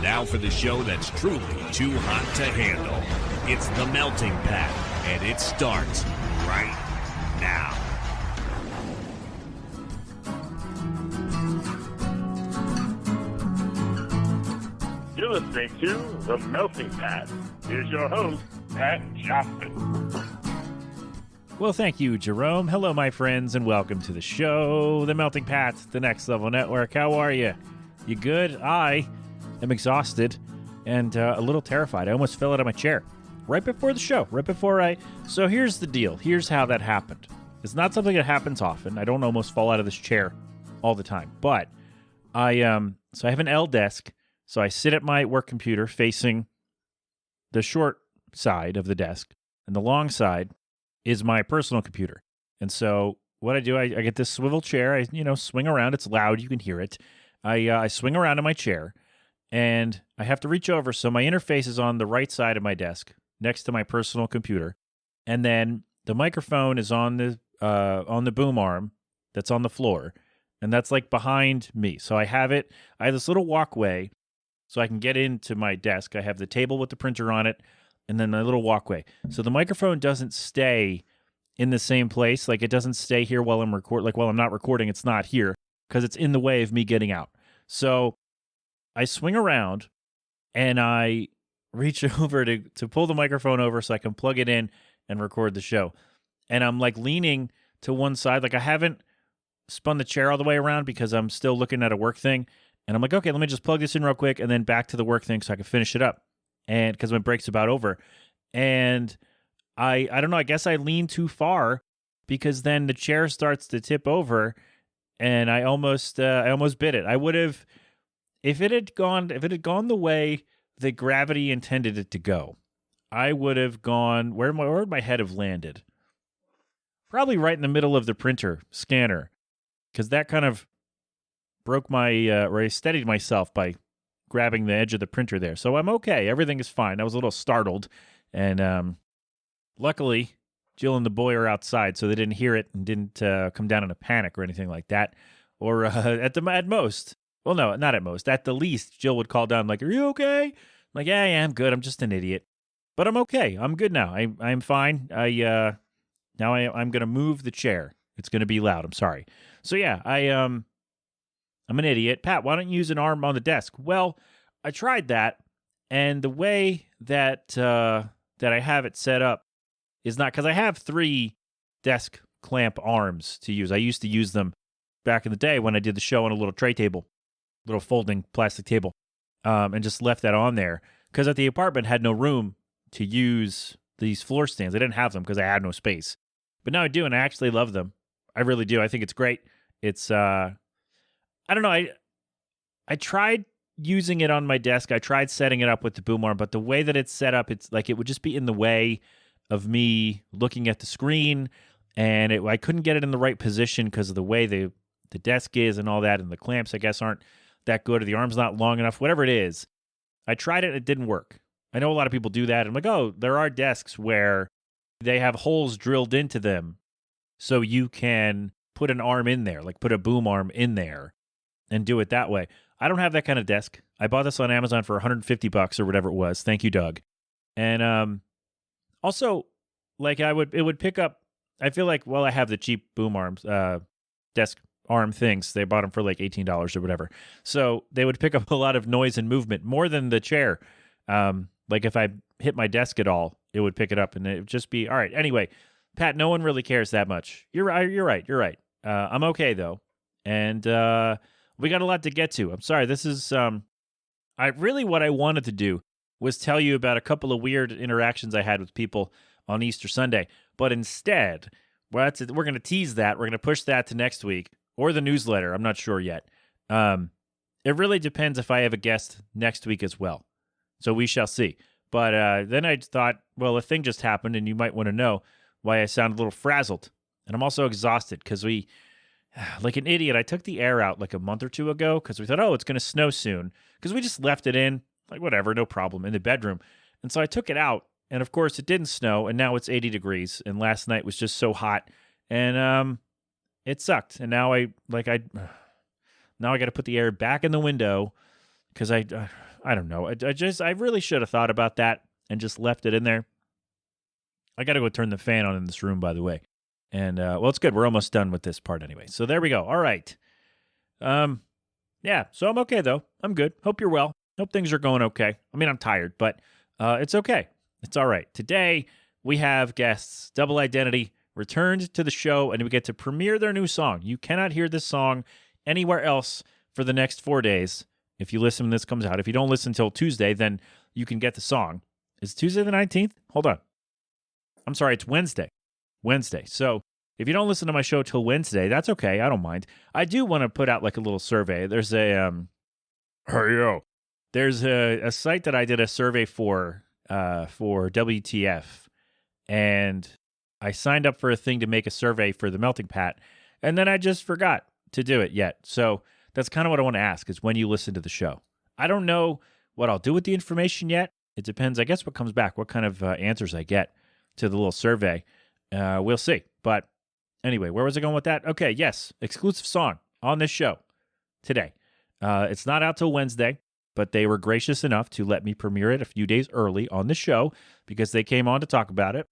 Now for the show that's truly too hot to handle. It's The Melting Pat, and it starts right now. You're listening to The Melting Pat. Here's your host, Pat Johnson. Well, thank you, Jerome. Hello, my friends, and welcome to the show, The Melting Pat, the Next Level Network. How are you? You good? I am exhausted and a little terrified. I almost fell out of my chair right before the show, So here's the deal. Here's how that happened. It's not something that happens often. I don't almost fall out of this chair all the time. But I have an L desk, so I sit at my work computer facing the short side of the desk, and the long side is my personal computer. And so what I do, I get this swivel chair. I swing around. It's loud. You can hear it. I swing around in my chair, and I have to reach over. So my interface is on the right side of my desk, next to my personal computer, and then the microphone is on the boom arm that's on the floor, and that's like behind me. So I have this little walkway, so I can get into my desk. I have the table with the printer on it, and then my little walkway. So the microphone doesn't stay in the same place. Like, it doesn't stay here while I'm while I'm not recording, it's not here because it's in the way of me getting out. So I swing around and I reach over to pull the microphone over so I can plug it in and record the show. And I'm like leaning to one side. Like, I haven't spun the chair all the way around because I'm still looking at a work thing. And I'm like, okay, let me just plug this in real quick and then back to the work thing so I can finish it up. And because my break's about over. And I don't know, I guess I lean too far because then the chair starts to tip over. And I almost bit it. I would have, if it had gone the way that gravity intended it to go, I would have gone, where would my head have landed? Probably right in the middle of the printer scanner, because that kind of broke where I steadied myself by grabbing the edge of the printer there. So I'm okay. Everything is fine. I was a little startled, and luckily, Jill and the boy are outside, so they didn't hear it and didn't come down in a panic or anything like that. Or at most, well, no, not at most. At the least, Jill would call down like, "Are you okay?" I'm like, yeah, I'm good. I'm just an idiot, but I'm okay. I'm good now. I'm fine. I'm gonna move the chair. It's gonna be loud. I'm sorry. So yeah, I'm an idiot. Pat, why don't you use an arm on the desk? Well, I tried that, and the way that I have it set up is not, because I have 3 desk clamp arms to use. I used to use them back in the day when I did the show on a little tray table, little folding plastic table, and just left that on there because at the apartment had no room to use these floor stands. I didn't have them because I had no space. But now I do, and I actually love them. I really do. I think it's great. It's I don't know. I tried using it on my desk. I tried setting it up with the boom arm, but the way that it's set up, it's like it would just be in the way of me looking at the screen, and I couldn't get it in the right position because of the way the desk is and all that, and the clamps, I guess, aren't that good, or the arm's not long enough, whatever it is. I tried it, and it didn't work. I know a lot of people do that. I'm like, oh, there are desks where they have holes drilled into them so you can put an arm in there, like put a boom arm in there and do it that way. I don't have that kind of desk. I bought this on Amazon for $150 or whatever it was. Thank you, Doug. And also, like it would pick up, I feel like, well, I have the cheap boom arms, desk arm things. They bought them for like $18 or whatever. So they would pick up a lot of noise and movement, more than the chair. Like if I hit my desk at all, it would pick it up and it would just be, all right. Anyway, Pat, no one really cares that much. You're right. I'm okay though. And we got a lot to get to. I'm sorry. This is, what I wanted to do was tell you about a couple of weird interactions I had with people on Easter Sunday. But instead, we're going to tease that. We're going to push that to next week or the newsletter. I'm not sure yet. It really depends if I have a guest next week as well. So we shall see. But then I thought, well, a thing just happened, and you might want to know why I sound a little frazzled. And I'm also exhausted because like an idiot, I took the air out like a month or 2 ago because we thought, oh, it's going to snow soon. Because we just left it in, like whatever, no problem, in the bedroom. And so I took it out, and of course it didn't snow, and now it's 80 degrees. And last night was just so hot, and it sucked. And now now I got to put the air back in the window because I I don't know. I really should have thought about that and just left it in there. I got to go turn the fan on in this room, by the way. And, well, it's good. We're almost done with this part anyway. So there we go. All right. Yeah, so I'm okay, though. I'm good. Hope you're well. Hope things are going okay. I mean, I'm tired, but it's okay. It's all right. Today, we have guests. Double Identity returned to the show, and we get to premiere their new song. You cannot hear this song anywhere else for the next 4 days. If you listen when this comes out. If you don't listen until Tuesday, then you can get the song. Is Tuesday the 19th? Hold on. I'm sorry, it's Wednesday. So if you don't listen to my show till Wednesday, that's okay. I don't mind. I do want to put out like a little survey. There's there's a site that I did a survey for WTF, and I signed up for a thing to make a survey for the Melting Pat, and then I just forgot to do it yet. So that's kind of what I want to ask is when you listen to the show. I don't know what I'll do with the information yet. It depends, I guess, what comes back, what kind of answers I get to the little survey. We'll see. But anyway, where was I going with that? Okay, yes, exclusive song on this show today. It's not out till Wednesday, but they were gracious enough to let me premiere it a few days early on the show because they came on to talk about it.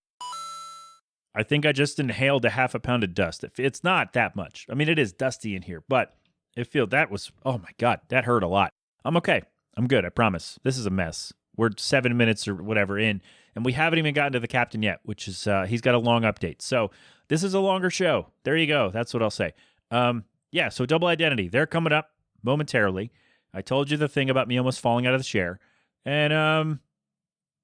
I think I just inhaled a half a pound of dust. It's not that much. I mean, it is dusty in here, but that was, oh my God, that hurt a lot. I'm okay. I'm good, I promise. This is a mess. We're 7 minutes or whatever in, and we haven't even gotten to the captain yet, which is, he's got a long update. So this is a longer show. There you go. That's what I'll say. Yeah, so Double Identity, they're coming up momentarily. I told you the thing about me almost falling out of the chair. And,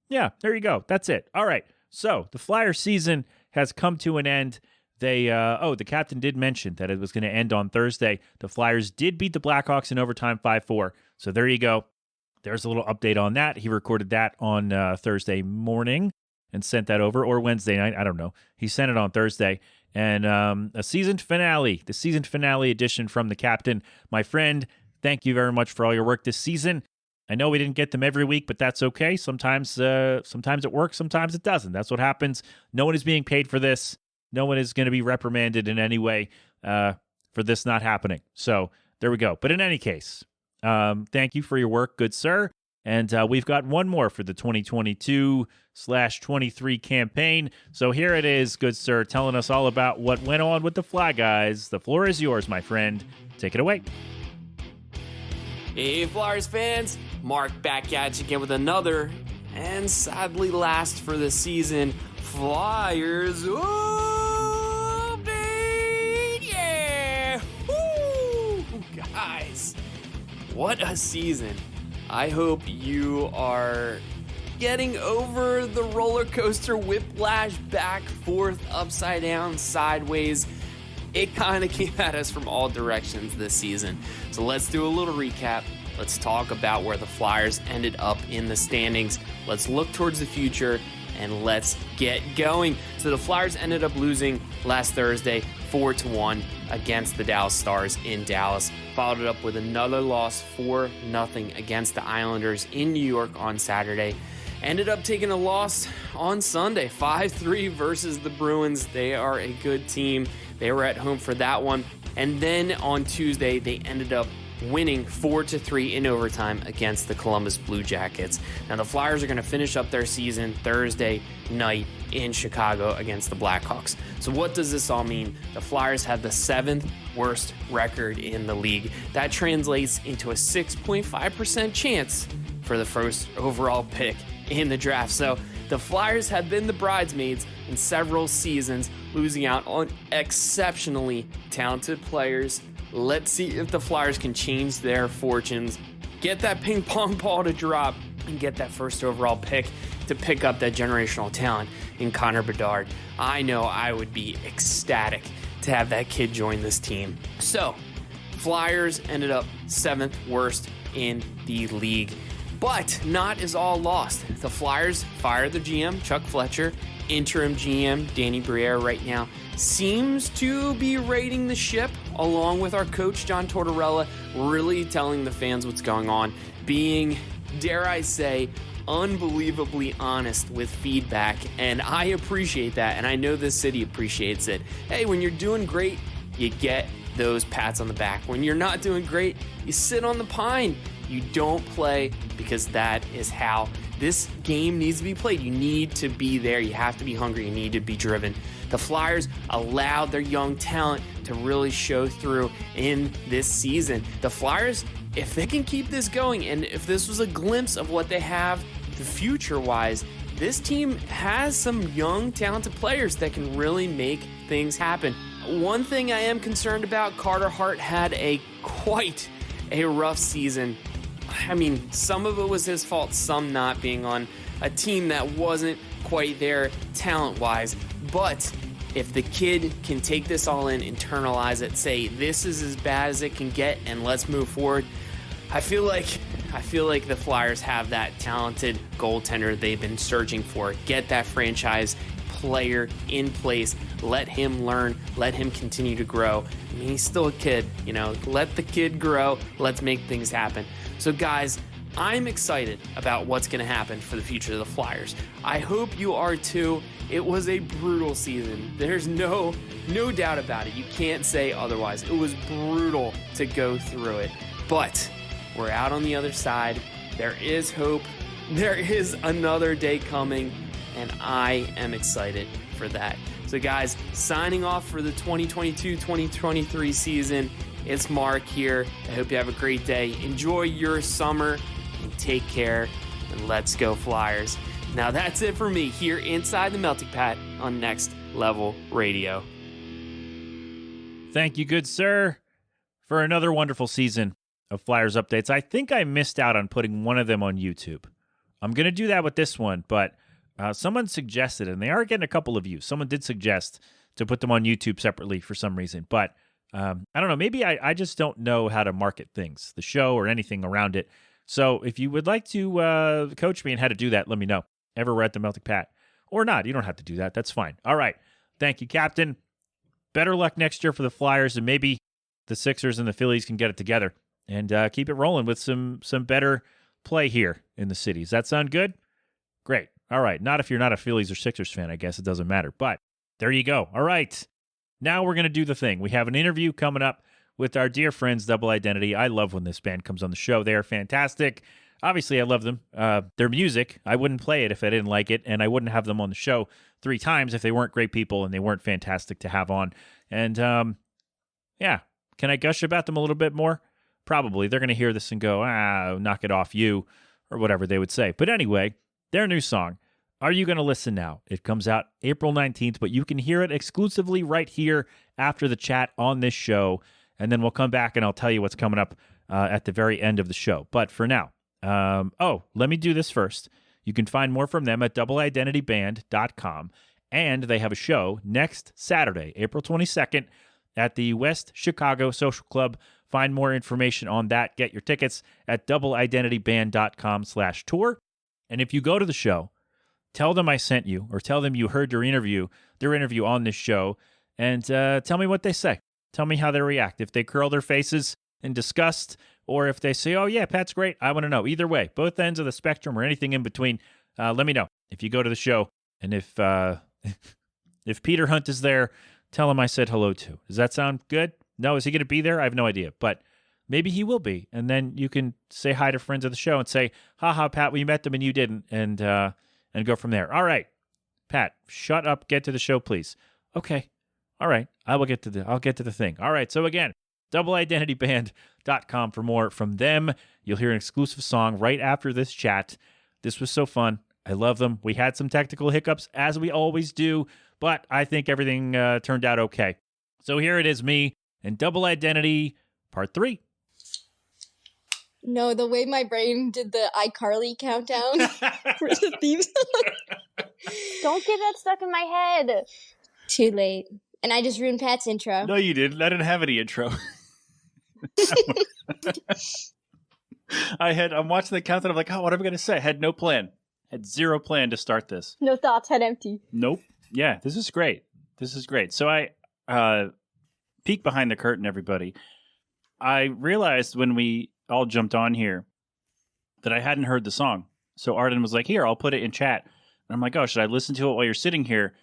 yeah, there you go. That's it. All right. So the Flyer season has come to an end. The captain did mention that it was going to end on Thursday. The Flyers did beat the Blackhawks in overtime 5-4. So there you go. There's a little update on that. He recorded that on Thursday morning and sent that over, or Wednesday night. I don't know. He sent it on Thursday. And the season finale edition from the captain. My friend, thank you very much for all your work this season. I know we didn't get them every week, but that's okay. Sometimes it works, sometimes it doesn't. That's what happens. No one is being paid for this. No one is going to be reprimanded in any way for this not happening. So there we go. But in any case, thank you for your work, good sir. And we've got one more for the 2022/23 campaign. So here it is, good sir, telling us all about what went on with the Fly Guys. The floor is yours, my friend. Take it away. Hey, Flyers fans. Mark back at you again with another, and sadly last for the season, Flyers update! Yeah! Woo! Guys, what a season. I hope you are getting over the roller coaster whiplash, back, forth, upside down, sideways. It kind of came at us from all directions this season. So let's do a little recap. Let's talk about where the Flyers ended up in the standings. Let's look towards the future, and let's get going. So the Flyers ended up losing last Thursday 4-1 against the Dallas Stars in Dallas. Followed it up with another loss 4-0 against the Islanders in New York on Saturday. Ended up taking a loss on Sunday, 5-3 versus the Bruins. They are a good team. They were at home for that one. And then on Tuesday, they ended up winning 4-3 in overtime against the Columbus Blue Jackets. Now the Flyers are going to finish up their season Thursday night in Chicago against the Blackhawks. So what does this all mean? The Flyers have the 7th worst record in the league. That translates into a 6.5% chance for the first overall pick in the draft. So the Flyers have been the bridesmaids in several seasons, losing out on exceptionally talented players. Let's see if the Flyers can change their fortunes, get that ping pong ball to drop, and get that first overall pick to pick up that generational talent in Connor Bedard. I know I would be ecstatic to have that kid join this team. So, Flyers ended up 7th worst in the league. But not is all lost. The Flyers fired the GM, Chuck Fletcher. Interim GM, Danny Briere, right now seems to be raiding the ship, along with our coach, John Tortorella, really telling the fans what's going on, being, dare I say, unbelievably honest with feedback, and I appreciate that, and I know this city appreciates it. Hey, when you're doing great, you get those pats on the back. When you're not doing great, you sit on the pine. You don't play because that is how this game needs to be played. You need to be there. You have to be hungry. You need to be driven. The Flyers allowed their young talent to really show through in this season. The Flyers, if they can keep this going, and if this was a glimpse of what they have the future-wise, this team has some young, talented players that can really make things happen. One thing I am concerned about, Carter Hart had quite a rough season. I mean, some of it was his fault, some not, being on a team that wasn't quite there talent-wise. But if the kid can take this all in, internalize it, say this is as bad as it can get, and let's move forward, I feel like the Flyers have that talented goaltender they've been searching for. Get that franchise player in place. Let him learn. Let him continue to grow. I mean, he's still a kid, let the kid grow. Let's make things happen. So guys, I'm excited about what's going to happen for the future of the Flyers. I hope you are too. It was a brutal season. There's no doubt about it. You can't say otherwise. It was brutal to go through it. But we're out on the other side. There is hope. There is another day coming, and I am excited for that. So guys, signing off for the 2022-2023 season, it's Mark here. I hope you have a great day. Enjoy your summer, and take care, and let's go Flyers. Now that's it for me here inside the Melting Pat on Next Level Radio. Thank you, good sir, for another wonderful season of Flyers updates. I think I missed out on putting one of them on YouTube. I'm going to do that with this one, but someone suggested, and they are getting a couple of views. Someone did suggest to put them on YouTube separately for some reason, but I don't know. Maybe I just don't know how to market things, the show or anything around it. So if you would like to coach me on how to do that, let me know. Everywhere at the Melting Pat. Or not. You don't have to do that. That's fine. All right. Thank you, Captain. Better luck next year for the Flyers, and maybe the Sixers and the Phillies can get it together and keep it rolling with some better play here in the city. Does that sound good? Great. All right. Not if you're not a Phillies or Sixers fan, I guess it doesn't matter. But there you go. All right. Now we're going to do the thing. We have an interview coming up with our dear friends, Double Identity. I love when this band comes on the show. They are fantastic. Obviously, I love them. Their music, I wouldn't play it if I didn't like it, and I wouldn't have them on the show 3 times if they weren't great people and they weren't fantastic to have on. And, yeah, can I gush about them a little bit more? Probably. They're going to hear this and go, knock it off you, or whatever they would say. But anyway, their new song, Are You Gonna Listen Now? It comes out April 19th, but you can hear it exclusively right here after the chat on this show, and then we'll come back and I'll tell you what's coming up at the very end of the show. But for now, let me do this first. You can find more from them at doubleidentityband.com, and they have a show next Saturday, April 22nd, at the West Chicago Social Club. Find more information on that. Get your tickets at doubleidentityband.com/tour. And if you go to the show, tell them I sent you, or tell them you heard their interview on this show, and tell me what they say. Tell me how they react. If they curl their faces in disgust, or if they say, oh, yeah, Pat's great, I want to know. Either way, both ends of the spectrum or anything in between, let me know if you go to the show. And if Peter Hunt is there, tell him I said hello too. Does that sound good? No, is he going to be there? I have no idea, but maybe he will be. And then you can say hi to friends of the show and say, haha, Pat, we met them and you didn't, and go from there. All right, Pat, shut up. Get to the show, please. Okay. All right. I'll get to the thing. All right. So again, doubleidentityband.com for more from them. You'll hear an exclusive song right after this chat. This was so fun. I love them. We had some technical hiccups, as we always do, but I think everything turned out okay. So here it is, me and Double Identity, Part 3. No, the way my brain did the iCarly countdown for the theme song. Don't get that stuck in my head. Too late. And I just ruined Pat's intro. No, you didn't. I didn't have any intro. I'm watching the countdown. I'm like, what am I going to say? I had no plan. Had zero plan to start this. No thoughts, head empty. Nope. Yeah, this is great. So I peek behind the curtain, everybody. I realized when we all jumped on here that I hadn't heard the song. So Arden was like, here, I'll put it in chat. And I'm like, oh, should I listen to it while you're sitting here?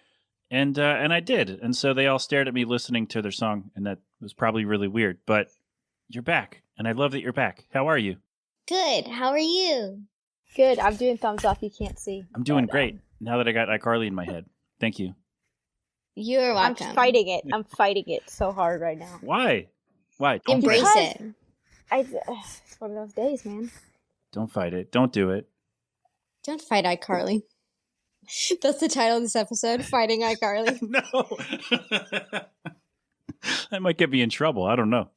And I did. And so they all stared at me listening to their song, and that was probably really weird. But you're back, and I love that you're back. How are you? Good. How are you? Good. I'm doing thumbs up. You can't see. I'm doing But, great now that I got iCarly in my head. Thank you. You're I'm welcome. fighting it. I'm fighting it so hard right now. Why? Why? Don't Embrace fight it. It's one of those days, man. Don't fight it. Don't do it. Don't fight iCarly. That's the title of this episode, Fighting iCarly. No. That might get me in trouble. I don't know.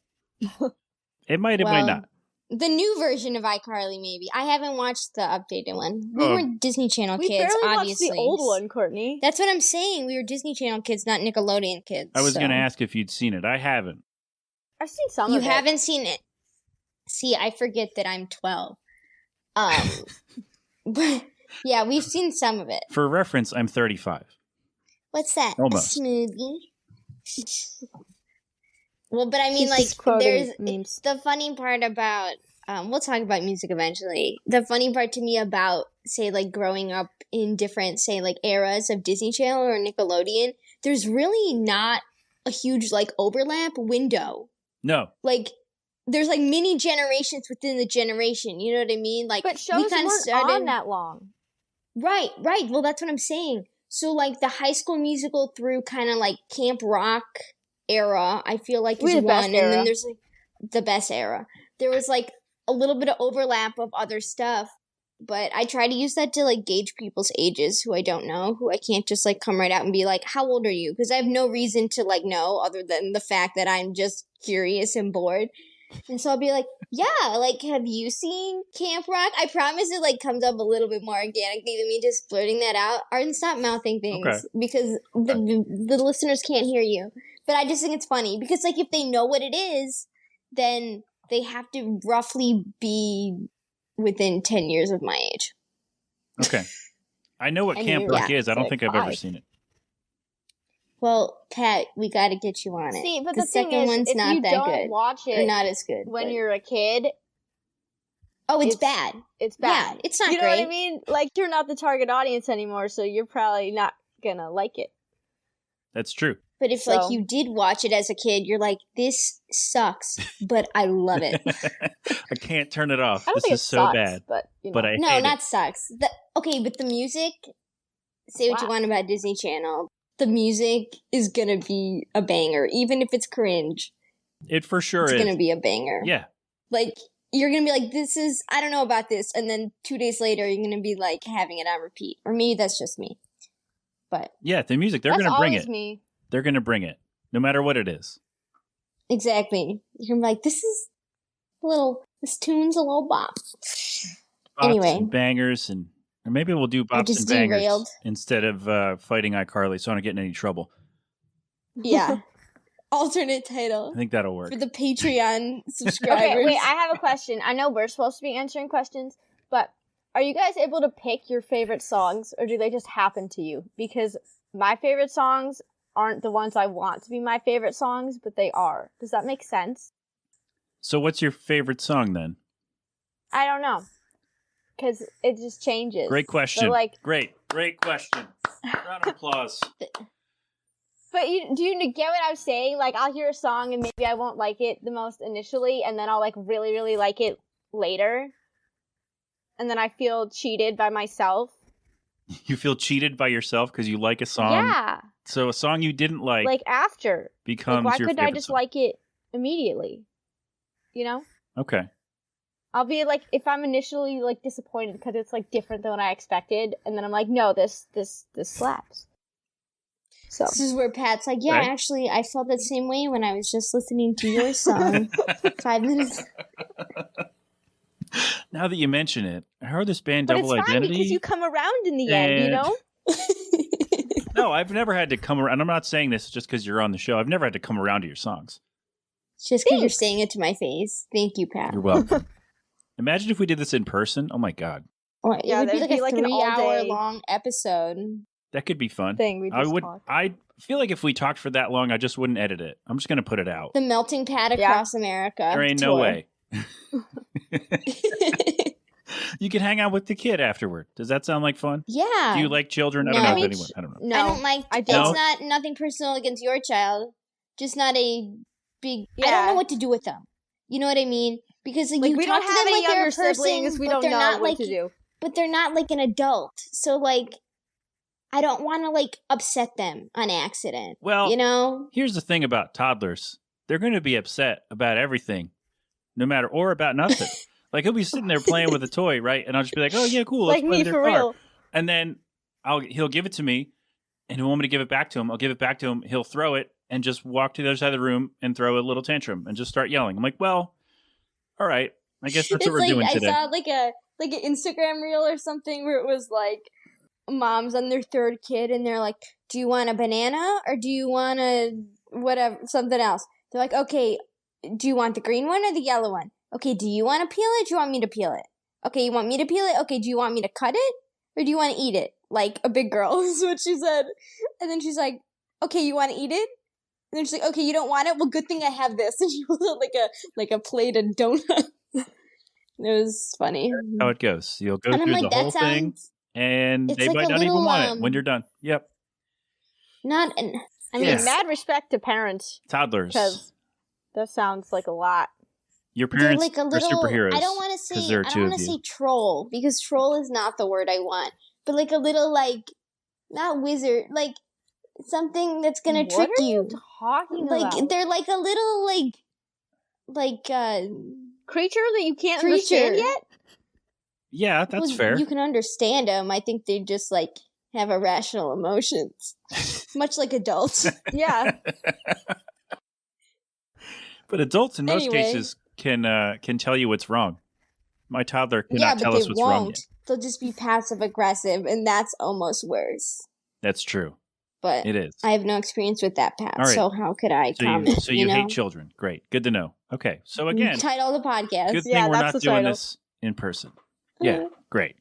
It might, it might Well, not. The new version of iCarly, maybe. I haven't watched the updated one. We Oh. were Disney Channel We kids, barely obviously. watched the old one, Courtney. That's what I'm saying. We were Disney Channel kids, not Nickelodeon kids. I was so. going to ask if you'd seen it. I haven't. I've seen some You of it. haven't seen it. See, I forget that I'm 12. But yeah, we've seen some of it. For reference, I'm 35. What's that? Almost. A smoothie? Well, but I mean, She's like, just quoting there's memes. the funny part about. We'll talk about music eventually. The funny part to me about, say, like, growing up in different, say, like, eras of Disney Channel or Nickelodeon, there's really not a huge, like, overlap window. No. Like, there's, like, mini generations within the generation. You know what I mean? Like, But shows kinda weren't on that long. Right. Well, that's what I'm saying. So, like, the High School Musical through kind of, like, Camp Rock era, I feel like is The best one. And era. then there's, like, the best era. There was, like, a little bit of overlap of other stuff. But I try to use that to, like, gauge people's ages who I don't know, who I can't just, like, come right out and be like, how old are you? Because I have no reason to, like, know other than the fact that I'm just curious and bored. And so I'll be like, yeah, like, have you seen Camp Rock? I promise it, like, comes up a little bit more organically than me just blurting that out. Arden, stop mouthing things. Okay. Because the listeners can't hear you. But I just think it's funny. Because, like, if they know what it is, then they have to roughly be within 10 years of my age. Okay. I know what And Camp you're, Rock is. I don't like, think I've ever 5. seen it. Well, Pat, we got to get you on it. See, but the the thing second is, one's if not you that don't good. watch Or it not as good. when but- you're a kid, Oh, it's it's- bad. it's bad. Yeah, it's not you know great. what I mean? Like, you're not the target audience anymore, so you're probably not gonna like it. That's true. But if, So- like, you did watch it as a kid, you're like, this sucks, but I love it. I can't turn it off. I don't This think is it so sucks, bad. but you know. But I No, hate not sucks. Okay, but the music, say what you Slap. want about Disney Channel, the music is gonna be a banger. Even if it's cringe, it. It for sure it's is. gonna be a banger. Yeah. Like, you're gonna be like, this is, I don't know about this, and then 2 days later, you're gonna be, like, having it on repeat. Or maybe that's just me. But, Yeah, the music, they're That's going to bring always it. me. They're going to bring it. No matter what it is. exactly. You're gonna be like, this tune's a little bop. Bops Anyway. and bangers, and or maybe we'll do bops just and bangers derailed. instead of fighting iCarly, so I don't get in any trouble. Yeah. Alternate title. I think that'll work. For the Patreon subscribers. Okay, wait, I have a question. I know we're supposed to be answering questions, but are you guys able to pick your favorite songs, or do they just happen to you? Because my favorite songs aren't the ones I want to be my favorite songs, but they are. Does that make sense? So what's your favorite song then? I don't know. Because it just changes. Great question. So, like, Great question. Round of applause. but do you get what I'm saying? Like, I'll hear a song and maybe I won't like it the most initially, and then I'll, like, really, really like it later. And then I feel cheated by myself. You feel cheated by yourself because you like a song? Yeah. So a song you didn't like After. becomes Like, why your couldn't I favorite just song. like it immediately? You know? Okay. I'll be like, if I'm initially like disappointed because it's like different than what I expected, and then I'm like, no, this slaps. So This is where Pat's like, yeah, Right. actually, I felt that same way when I was just listening to your song 5 minutes. Now that you mention it, I heard this band but Double it's fine Identity. because you come around in the end, you And- know? No, I've never had to come around. I'm not saying this just because you're on the show. I've never had to come around to your songs. Just because you're Thanks. saying it to my face. Thank you, Pat. You're welcome. Imagine if we did this in person. Oh my God. Oh, it Yeah, would be there'd like be a like an 3-hour all-day- long episode. That could be fun. Thing we just talk. I feel like if we talked for that long, I just wouldn't edit it. I'm just going to put it out. The melting pat across America. There ain't no tour. way. You can hang out with the kid afterward. Does that sound like fun? Yeah. Do you like children? I No. don't know I if mean, anyone. I don't know. No, I don't like. I It's don't. not nothing personal against your child. Just not a big. I Yeah. don't know what to do with them. You know what I mean? because Like, you we talk don't to have them any like they're younger a person, siblings. We but don't they're know not what like to do. but they're not like an adult. So like I don't want to like upset them on accident. Well, you know? here's the thing about toddlers. They're going to be upset about everything, no matter, or about nothing. Like, he'll be sitting there playing with a toy, right? And I'll just be like, oh, yeah, cool. Let's Like play me, with your for car. real. And then he'll give it to me, and he'll want me to give it back to him. I'll give it back to him. He'll throw it and just walk to the other side of the room and throw a little tantrum and just start yelling. I'm like, well, all right. I guess that's what we're like doing today. I saw like an Instagram reel or something where it was like moms on their third kid and they're like, do you want a banana or do you want a whatever, something else? They're like, okay, do you want the green one or the yellow one? Okay, do you want to peel it? Do you want me to peel it? Okay, you want me to peel it? Okay, do you want me to cut it? Or do you want to eat it? Like a big girl is what she said. And then she's like, okay, you want to eat it? And then she's like, okay, you don't want it? Well, good thing I have this. And she was like a plate of donuts. It was funny. How it goes. You'll go And I'm through like, the that whole thing, sounds and it's they like might a not even little, want it when you're done. Yep. not an I mean, Yeah. Mad respect to parents, Toddlers. because that sounds like a lot. Your they're parents like a are little superheroes. I don't want to 'cause say there I are don't two want of to you. say troll because troll is not the word I want. But like a little like not wizard, like something that's gonna What trick are you. Talking Like about they're like a little like creature that you can't creature. understand yet. Yeah, that's Well, fair. You can understand them. I think they just like have irrational emotions, much like adults. Yeah, But adults in most Anyway. cases can tell you what's wrong. My toddler Yeah, cannot but tell they us what's wrong won't. yet. They'll just be passive aggressive, and that's almost worse. That's true. But It is. I have no experience with that, Pat. All right. So how could I So comment? you know? hate children. Great. Good to know. Okay. So again, Title of the podcast. good thing Yeah, we're that's not the doing title. this in person. Yeah. Great.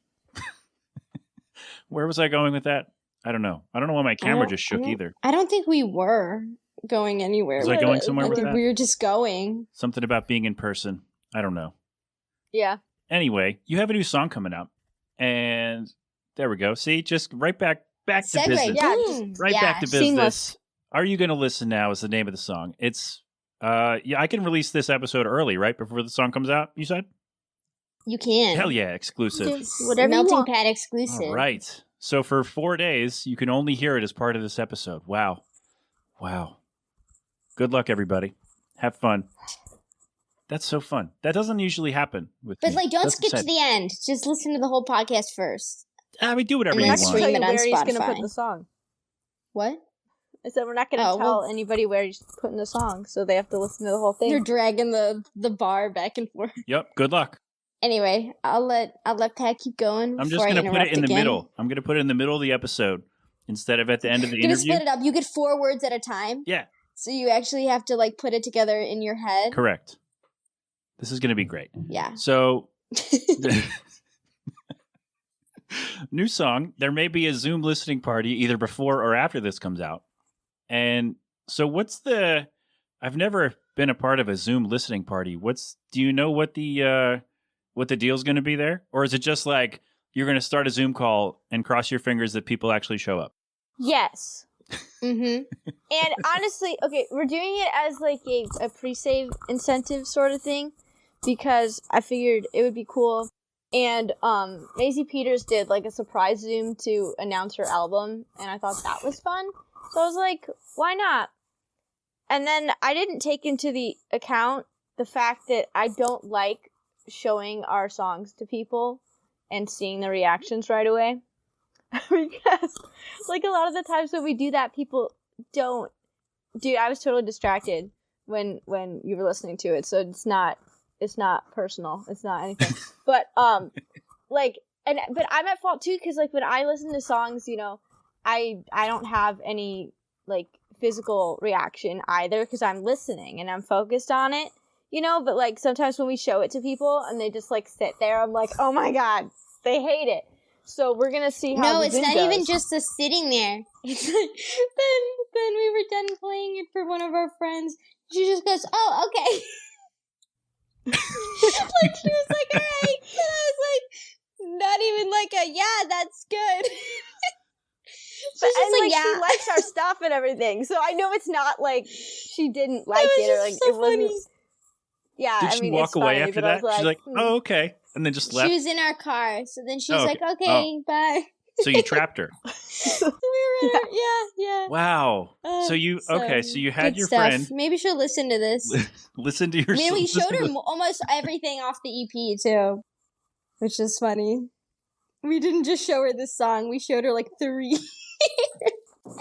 Where was I going with that? I don't know. I don't know why my camera just shook either. I don't think we were going anywhere. Was I going somewhere I with think that? we were just going. Something about being in person. I don't know. yeah. Anyway, you have a new song coming out. And there we go. See, just right back to Segue. business. Yeah, Boom. Right Yeah. back to business. seamless. Are You Gonna Listen Now is the name of the song. It's yeah, I can release this episode early, right? Before the song comes out, you said? You can. Hell yeah, exclusive. It's Whatever you Melting want. Pat exclusive. All right. So for 4 days, you can only hear it as part of this episode. Wow. Wow. Good luck, everybody. Have fun. That's so fun. That doesn't usually happen with But me. like, don't That's skip to exciting. the end. Just listen to the whole podcast first. We do whatever And you then We're not want. going to stream tell you it on where he's going to Spotify. put the song. What? I said we're not going to Oh, tell well- anybody where he's putting the song, so they have to listen to the whole thing. You're dragging the bar back and forth. Yep. Good luck. Anyway, I'll let Pat keep going. I'm just going to put it in the middle. I'm gonna put it in the middle of the episode instead of at the end of the You're gonna interview. split it up. You get 4 words at a time. Yeah. So you actually have to like put it together in your head. Correct. This is gonna be great. Yeah. So new song. There may be a Zoom listening party either before or after this comes out. And so I've never been a part of a Zoom listening party. Do you know what the deal's going to be there? Or is it just like you're going to start a Zoom call and cross your fingers that people actually show up? Yes. Mm-hmm. And honestly, okay, we're doing it as like a pre-save incentive sort of thing because I figured it would be cool. And Maisie Peters did like a surprise Zoom to announce her album, and I thought that was fun. So I was like, why not? And then I didn't take into the account the fact that I don't like showing our songs to people and seeing the reactions right away. Because like a lot of the times when we do that, people don't. Dude, I was totally distracted when you were listening to it, so it's not personal. It's not anything. But but I'm at fault too, because like when I listen to songs, you know, I don't have any like physical reaction either because I'm listening and I'm focused on it, you know. But like sometimes when we show it to people and they just like sit there, I'm like, oh my god, they hate it. So we're gonna see how. No, the it's Zoom not goes. even just us sitting there. It's like, then we were done playing it for one of our friends. She just goes, "Oh, okay." Like she was like, "All right," and I was like, not even like a "yeah, that's good." She's But, just and like yeah. she likes our stuff and everything, so I know it's not like she didn't like was it or just like so it wasn't. funny. Yeah, Did I she mean, walk it's away funny, after but I that? was She's like, hmm. oh, okay. And then just left. She was in our car, so then she was Oh, like, okay. okay, bye. So you trapped her. We were in her, yeah. Wow. So So, so you had good your stuff. friend Maybe she'll listen to this. listen to your I mean, we listen showed her to- almost everything off the EP too, which is funny. We didn't just show her this song; we showed her like 3. So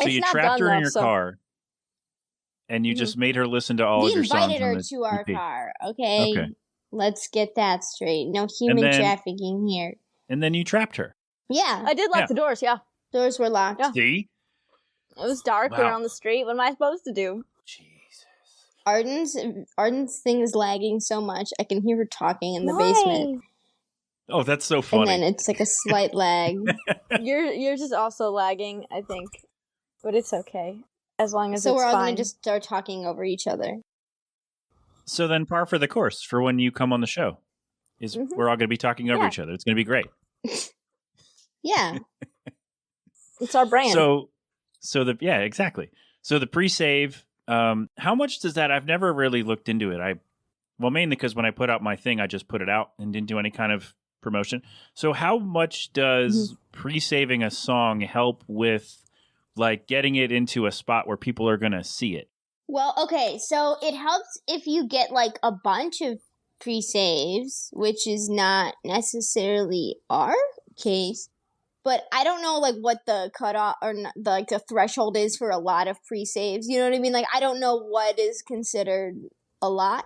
It's you not trapped done, her in though, your so- car, and you Mhm. just made her listen to all We of your songs invited on her the to our EP. car. Okay, Okay. let's get that straight. No human then- trafficking here. And then you trapped her. Yeah, I did lock Yeah. the doors, yeah. doors were locked. Yeah. See? It was dark. We were Wow. on the street. What am I supposed to do? Jesus. Arden's thing is lagging so much I can hear her talking in the basement, Oh, that's so and funny. then it's like a slight lag. Yours is also lagging, I think. But it's okay. As long as So it's we're all fine. gonna just start talking over each other. So then par for the course for when you come on the show is Mhm. we're all going to be talking over Yeah. each other. It's going to be great. Yeah, It's our brand. So exactly. So the pre-save, how much does that? I've never really looked into it. Mainly because when I put out my thing, I just put it out and didn't do any kind of promotion. So how much does pre-saving a song help with like getting it into a spot where people are going to see it? well, okay, so it helps if you get like a bunch of pre-saves, which is not necessarily our case. But I don't know like what the cutoff or like the threshold is for a lot of pre-saves. You know what I mean? Like I don't know what is considered a lot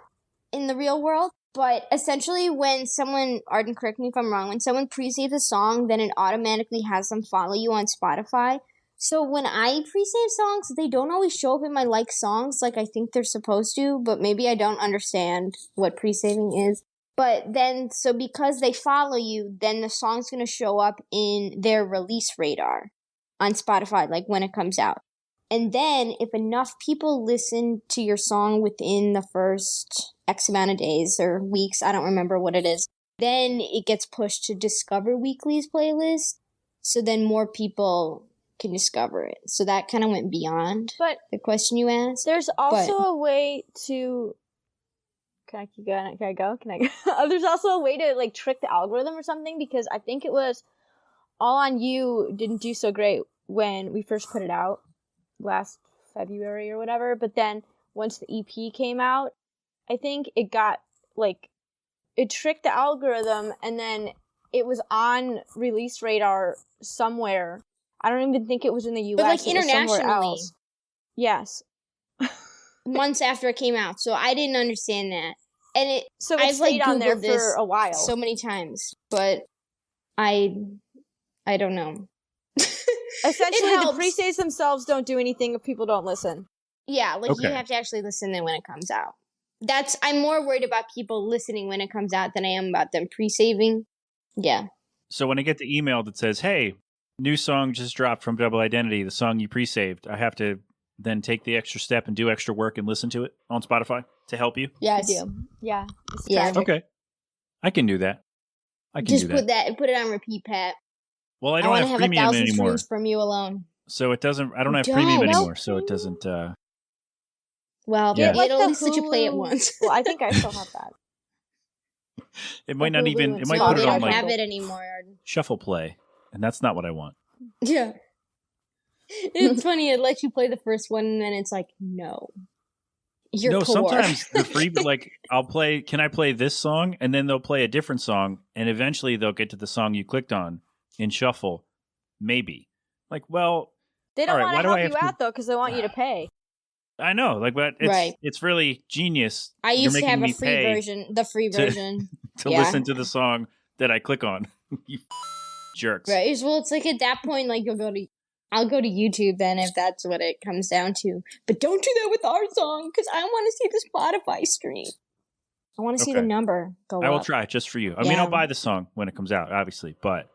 in the real world. But essentially, when someone, Arden, correct me if I'm wrong, when someone pre-saves a song, then it automatically has them follow you on Spotify. So when I pre-save songs, they don't always show up in my like songs like I think they're supposed to, but maybe I don't understand what pre-saving is. But then, so because they follow you, then the song's going to show up in their release radar on Spotify, like when it comes out. And then if enough people listen to your song within the first X amount of days or weeks, I don't remember what it is, then it gets pushed to Discover Weekly's playlist. So then more people can discover it. So that kind of went beyond but the question you asked. there's also a way to... Can I keep going? Can I go? There's also a way to like trick the algorithm or something, because I think it was All On You didn't do so great when we first put it out last February or whatever. But then once the EP came out, I think it got like, it tricked the algorithm, and then it was on release radar somewhere. I don't even think it was in the US. But like it was somewhere internationally. else. Yes. Months after it came out. So I didn't understand that. And So it I've, stayed like, on there Googled this for a while. so many times, but I don't know. Essentially, It the helps. pre-saves themselves don't do anything if people don't listen. Yeah, like you Okay. have to actually listen then when it comes out. I'm more worried about people listening when it comes out than I am about them pre-saving. Yeah. So when I get the email that says, "Hey, new song just dropped from Double Identity, the song you pre-saved," I have to then take the extra step and do extra work and listen to it on Spotify to help you? Yes. I do. Yeah. It's Yeah. tragic. Okay. I can do that. I can Just do that. put it on repeat, Pat. Well, I I don't want to have have premium 1,000 anymore. streams from you alone. So it doesn't, I don't You have premium don't? anymore. So it doesn't, Well, Yeah. Like it'll the at least let you play it Hulu- once. Well, I think I still have that. it might not Hulu even, and it might No, put they it on don't like have it anymore. Arden. shuffle play. And that's not what I want. Yeah. It's funny, it lets you play the first one and then it's like, no. You're No, poor. sometimes the free, like I'll play, can I play this song? And then they'll play a different song. And eventually they'll get to the song you clicked on in shuffle. Maybe. Like, well, They don't All right, want why to do I help you have to- out though, because they want you to pay. I know, like, but it's Right. it's really genius. I You're used to making have a me free pay version, the free to- version. to Yeah. listen to the song that I click on. You jerks. Right. Well, it's like at that point, like I'll go to YouTube then if that's what it comes down to. But don't do that with our song because I want to see the Spotify stream. I want to see the Okay. number go I will up. try it just for you. I mean, Yeah. I'll buy the song when it comes out, obviously, but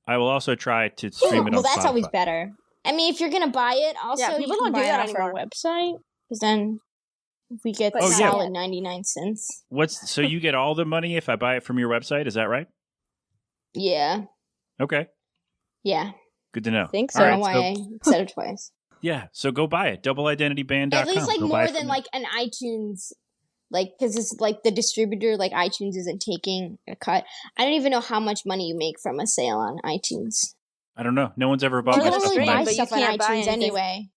I will also try to stream it Well, on that's Spotify. always better. I mean, if you're gonna buy it, also Yeah, you people can don't do buy it that off our anymore. website because then we get But the not solid yet. 99 cents. So you get all the money if I buy it from your website? Is that right? Yeah. Okay, Yeah. good to know. I think So so. I don't know why I said it twice. Yeah, so go buy it. DoubleIdentityBand.com. At least like Go buy more it than from like an iTunes Like, because it's like the distributor, like iTunes isn't taking a cut. I don't even know how much money you make from a sale on iTunes. I don't know. No one's ever bought More my than a stuff. stream, on buy but you stuff on can't buy iTunes anything. anyway.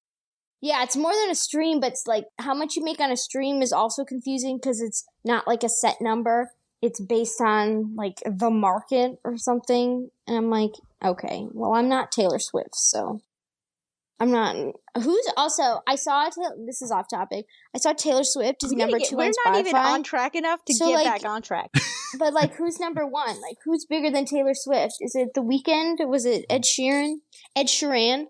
Yeah, it's more than a stream, but it's like how much you make on a stream is also confusing because it's not like a set number. It's based on like the market or something. And I'm like, okay, well, I'm not Taylor Swift, so I'm not. Who's also? I saw. This is off topic. I saw Taylor Swift is number 2 on Spotify. We're not even on track enough to So, get like- back on track. But like, who's number 1? Like, who's bigger than Taylor Swift? Is it The Weeknd? Was it Ed Sheeran? Ed Sheeran,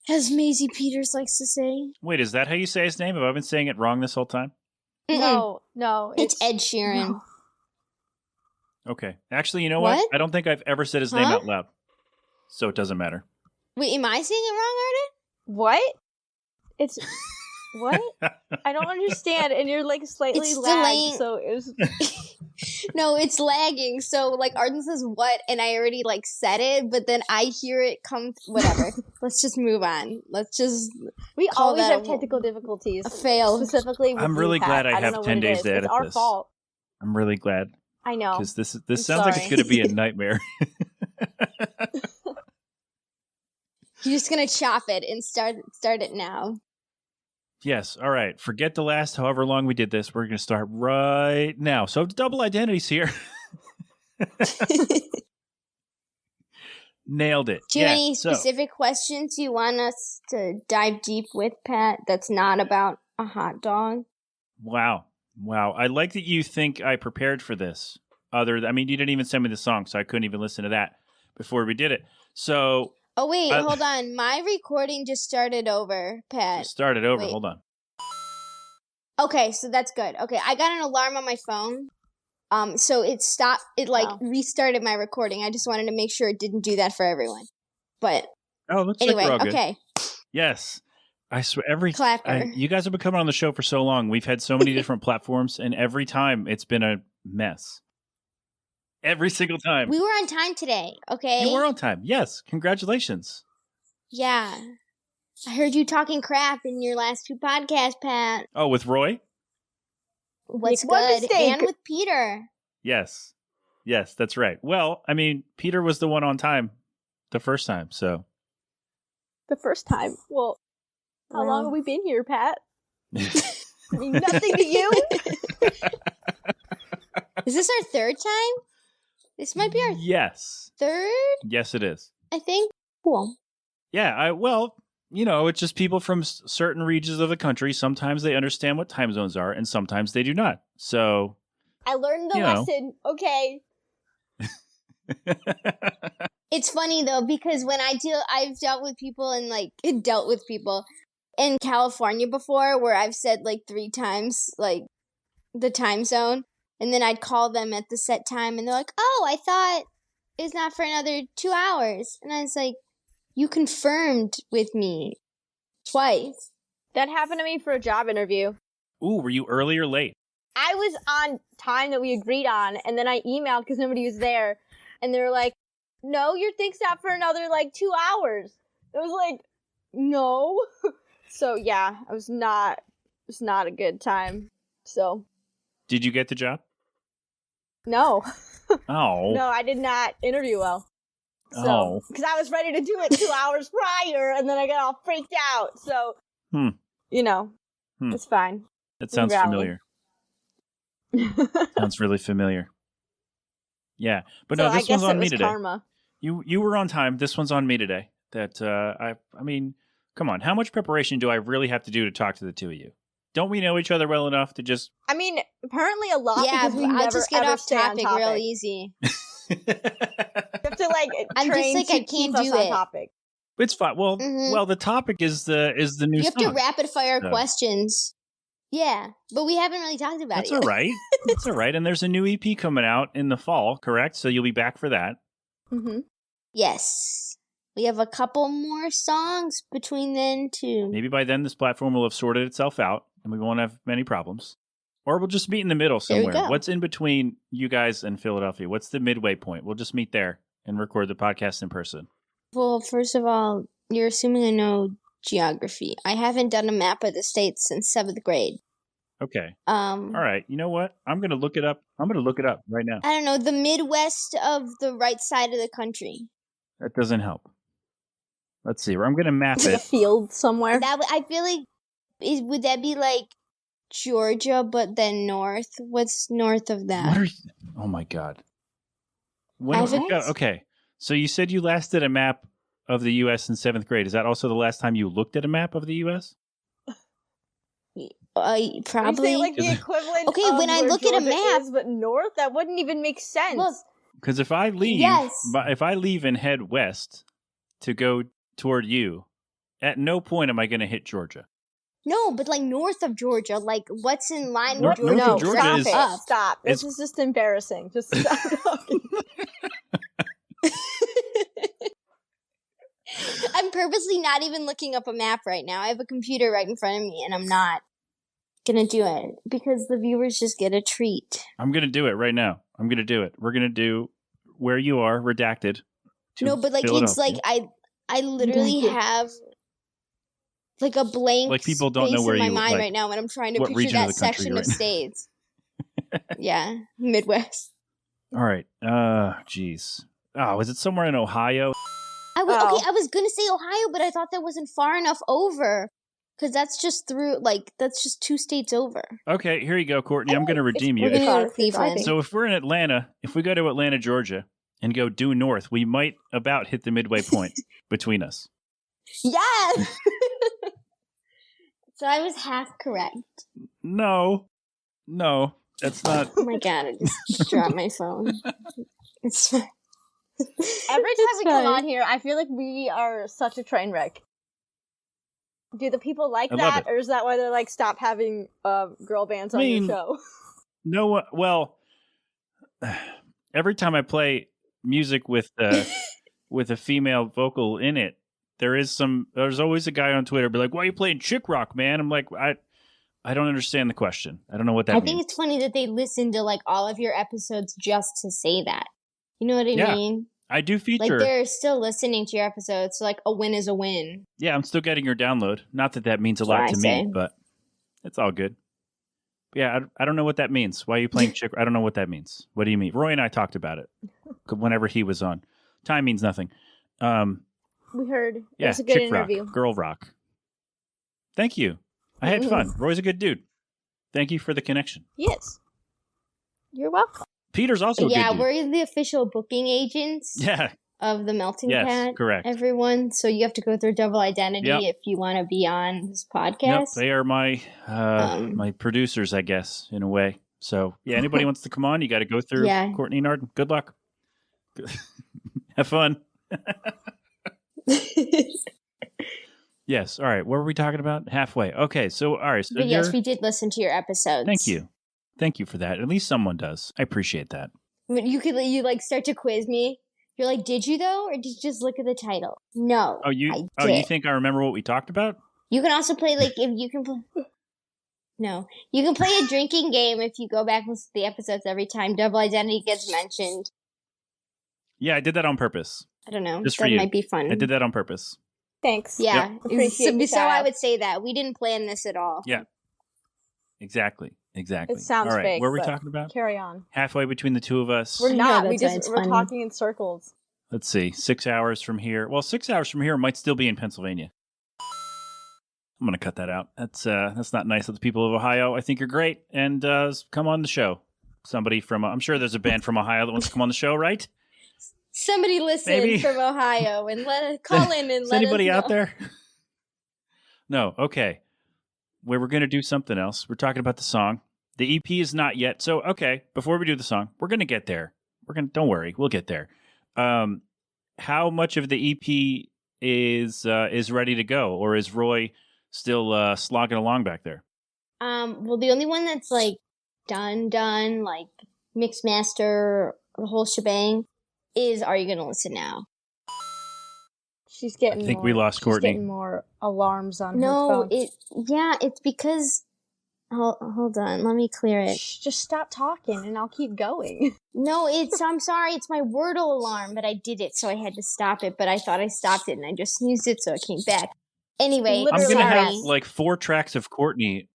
as Maisie Peters likes to say. Wait, is that how you say his name? Have I been saying it wrong this whole time? Mm-mm. No, It's Ed Sheeran. no. Okay. Actually, you know what? What? I don't think I've ever said his name Huh? out loud. So it doesn't matter. Wait, am I saying it wrong, What? It's what? I don't understand. And you're like slightly It's lagged, delaying. so it was. Arden? No, it's lagging. So like Arden says what, and I already like said it, but then I hear it come. Whatever. Let's just move on. Let's just We Call always that have a- technical difficulties. a fail. Specifically, with I'm you, really Pat. glad I don't have know what 10 it days is. to edit It's our this. fault. I'm really glad I know. because this I'm sounds like it's sorry. going to be a nightmare. You're just gonna chop it and start it now. Yes. All right. Forget the last however long we did this. We're going to start right now. So double identities here. Nailed it. Do you have Yeah, any so- specific questions you want us to dive deep with, Pat? That's not about a hot dog. Wow. I like that you think I prepared for this. I mean, you didn't even send me the song, so I couldn't even listen to that before we did it. So Oh wait, I- hold on. My recording just started over, Pat. start it over. Wait. Hold on. Okay, so that's good. Okay, I got an alarm on my phone. So it stopped. It like Wow. restarted my recording. I just wanted to make sure it didn't do that for everyone. But Oh, looks anyway, like we're all good. okay. Yes. I swear, Clapper. you guys have been coming on the show for so long. We've had so many different platforms, and every time it's been a mess. Every single time. We were on time today. Okay. You were on time. Yes. Congratulations. Yeah. I heard you talking crap in your last 2 podcasts, Pat. Oh, with Roy? What's Make one good? mistake. And with Peter. Yes. Yes, that's right. Well, I mean, Peter was the one on time the first time, so. The first time. Well, how long Well. have we been here, Pat? I mean, nothing to you. Is this our 3rd time? This might be our Yes. 3rd, Yes, it is. I think. Cool. Yeah, well, you know, it's just people from certain regions of the country. Sometimes they understand what time zones are, and sometimes they do not. So, I learned the You know. lesson. Okay. It's funny though because when I've dealt with people in California before, where I've said like 3 times like the time zone, and then I'd call them at the set time, and they're like, "Oh, I thought it's not for another 2 hours," and I was like, "You confirmed with me twice." That happened to me for a job interview. ooh, were you early or late? I was on time that we agreed on, and then I emailed because nobody was there, and they were like, "No, your thing's not for another like 2 hours." It was like, "No." So yeah, it was not a good time. So Did you get the job? no, Oh. no, I did not interview well. So Oh. because I was ready to do it 2 hours prior, and then I got all freaked out. So you know, it's fine. That sounds Rally. familiar. Sounds really familiar. Yeah. But So no, I this guess one's on it me was today. karma. You were on time. This one's on me today. That I mean, come on. How much preparation do I really have to do to talk to the two of you? Don't we know each other well enough to just I mean, apparently a lot. Yeah, because we I'll never just get ever off stay on topic real easy. You have to like I'm just train like, to I keep can't us do on it. topic. It's fine. Well, Mhm. the topic is the new You have song. to rapid fire So. questions. Yeah, but we haven't really talked about That's it all yet. right. That's all right. And there's a new EP coming out in the fall, correct? So you'll be back for that. Mm-hmm. Yes. We have a couple more songs between then, too. Maybe by then this platform will have sorted itself out and we won't have many problems. Or we'll just meet in the middle There we somewhere. go. What's in between you guys and Philadelphia? What's the midway point? We'll just meet there and record the podcast in person. Well, first of all, you're assuming I know geography. I haven't done a map of the states since 7th grade. Okay. All right. You know what? I'm going to look it up. I'm going to look it up right now. I don't know, the Midwest of the right side of the country. That doesn't help. Let's see. I'm going to map Like a it. field somewhere. I feel like would that be like Georgia, but then north? What's north of that? What are you, oh my God. When I was it think- go? Okay. So you said you last did a map of the U.S. in 7th grade. Is that also the last time you looked at a map of the U.S.? Probably. Like the equivalent. Okay, of when I where look at a Georgia map- is, but north, that wouldn't even make sense. Look, Because if I leave, Yes. if I leave and head west to go toward you, at no point am I going to hit Georgia. no, but like north of Georgia, like what's in line North- with Georgia? north no, of Georgia stop is- it. up. Stop. This it's- is just embarrassing. Just stop talking. I'm purposely not even looking up a map right now. I have a computer right in front of me, and I'm not gonna do it because the viewers just get a treat. I'm going to do it right now. I'm going to do it. We're going to do where you are, redacted. to No, but like it's Philadelphia. like I literally have like a blank Like, people don't know space where in my you- mind like, right now when I'm trying to what picture region of that the country section you're of in. states. Yeah, Midwest. All right. Jeez. Oh, is it somewhere in Ohio? I was Oh. okay. I was gonna say Ohio, but I thought that wasn't far enough over because that's just through. Like that's just 2 states over. Okay, here you go, Courtney. I'm going to redeem you. We're gonna If- go to If- Cleveland. so if we're in Atlanta, if we go to Atlanta, Georgia, and go due north, we might about hit the midway point between us. Yes. So I was half correct. No, that's not. Oh my god! I just dropped my phone. It's fine. Every time we come on here, I feel like we are such a train wreck. Do the people like I love that, it. or is that why they're like, stop having girl bands on I mean, your show? No, well, every time I play music with a female vocal in it, there's always a guy on Twitter be like, "Why are you playing chick rock, man?" I'm like, I don't understand the question. I don't know what that I means. think it's funny that they listen to like all of your episodes just to say that. You know what I Yeah. mean? I do Like feature. they're still listening to your episodes, so like a win is a win. Yeah, I'm still getting your download. Not that means a That's what lot I to say. me, but it's all good. Yeah, I don't know what that means. Why are you playing chick? I don't know what that means. What do you mean? Roy and I talked about it whenever he was on. Time means nothing. We heard. It Yeah, was a good chick interview. rock, girl rock. Thank you. I had fun. Roy's a good dude. Thank you for the connection. Yes. You're welcome. Peter's also a Yeah, good dude. we're the official booking agents Yeah, of the Melting yes, Pat. correct. Everyone, so you have to go through double identity Yep. if you want to be on this Yep, podcast. they are my my producers, I guess, in a way. So yeah, anybody wants to come on, you got to go through Yeah. Courtney and Arden. Good luck. Have fun. Yes. All right. What were we talking about? Halfway. Okay. So all right. So But yes, you're- we did listen to your episodes. Thank you. Thank you for that. At least someone does. I appreciate that. But you like start to quiz me. You're like, did you though, or did you just look at the title? No. Oh, you I you did. think I remember what we talked about? You can also play like if you can. No, you can play a drinking game if you go back and listen to the episodes every time double identity gets mentioned. Yeah, I did that on purpose. I don't know. Just for That you. might be fun. I did that on purpose. Thanks. Yeah, Appreciate the so I shout-out. would say that we didn't plan this at all. Yeah. Exactly. Exactly. It sounds All right. fake. What were we but talking about? Carry on. Halfway between the two of us. We're I not. know, We that's why just it's we're funny. talking in circles. Let's see. 6 hours from here. Well, 6 hours from here might still be in Pennsylvania. I'm going to cut that out. That's not nice of the people of Ohio. I think you're great. And come on the show. Somebody from, I'm sure there's a band from Ohio that wants to come on the show, right? Somebody listen Maybe. from Ohio and call in and Is let anybody us out know. there? No. Okay. We're going to do something else. We're talking about the song. The EP is not yet. So, okay, before we do the song, we're going to get there. Don't worry, we'll get there. How much of the EP is ready to go, or is Roy still slogging along back there? Well, the only one that's like done, like mix master, the whole shebang, is Are You Gonna Listen Now? She's getting. I think more, we lost she's Courtney. Getting more alarms on her No, phone. it's because. Hold on, let me clear it. Shh, just stop talking, and I'll keep going. No, I'm sorry, it's my Wordle alarm, but I did it, so I had to stop it. But I thought I stopped it, and I just snoozed it, so it came back. Anyway, I'm Literally going to have sorry. like 4 tracks of Courtney.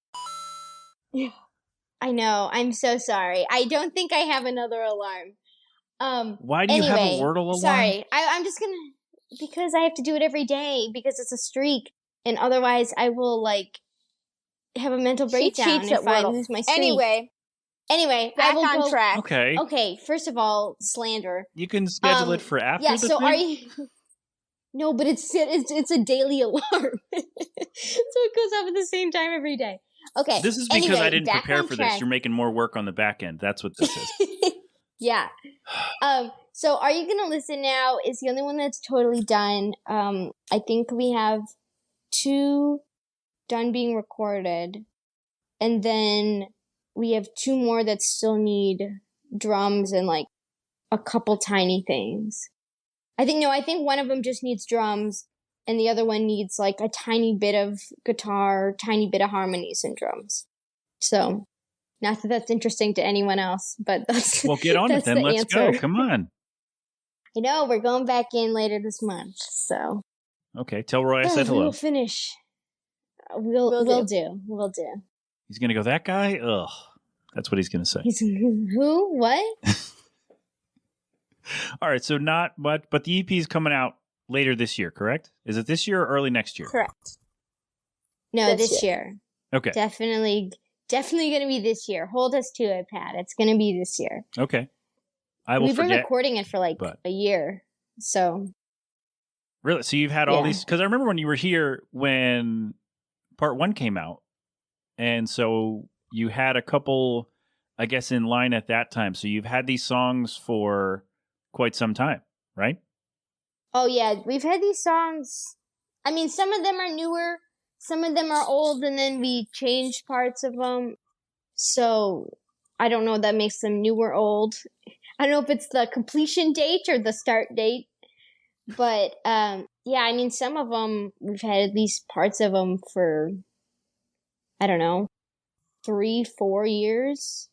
I know. I'm so sorry. I don't think I have another alarm. Why do you have a Wordle alarm? Sorry. I'm just gonna because I have to do it every day because it's a streak, and otherwise I will like have a mental breakdown if I lose my streak. Anyway, back I will on go, track. Okay. Okay, first of all, slander. You can schedule it for after the so thing? are you... No, but it's a daily alarm. So it goes off at the same time every day. Okay. This is because I didn't prepare for track. this. You're making more work on the back end. That's what this is. Yeah. So Are You Gonna Listen Now is the only one that's totally done. I think we have 2 done being recorded. And then we have 2 more that still need drums and like a couple tiny things. I think one of them just needs drums and the other one needs like a tiny bit of guitar, tiny bit of harmonies and drums. So, not that that's interesting to anyone else, but that's well, get on it then. Let's answer. go. Come on. I know we're going back in later this month, so okay. Tell Roy I said hello. We'll finish. We'll do. He's gonna go. That guy. Ugh. That's what he's gonna say. He's who? What? All right. So not but the EP is coming out later this year, correct? Is it this year or early next year? Correct. No, this year. Okay. Definitely going to be this year. Hold us to it, Pat. It's going to be this year. Okay. I will We've forget. been recording it for like a year. So. Really? So you've had all these, because I remember when you were here when part 1 came out. And so you had a couple, I guess, in line at that time. So you've had these songs for quite some time, right? Oh, yeah. We've had these songs. I mean, some of them are newer. Some of them are old, and then we changed parts of them. So I don't know if that makes them new or old. I don't know if it's the completion date or the start date. But, yeah, I mean, some of them, we've had at least parts of them for, I don't know, 3-4 years,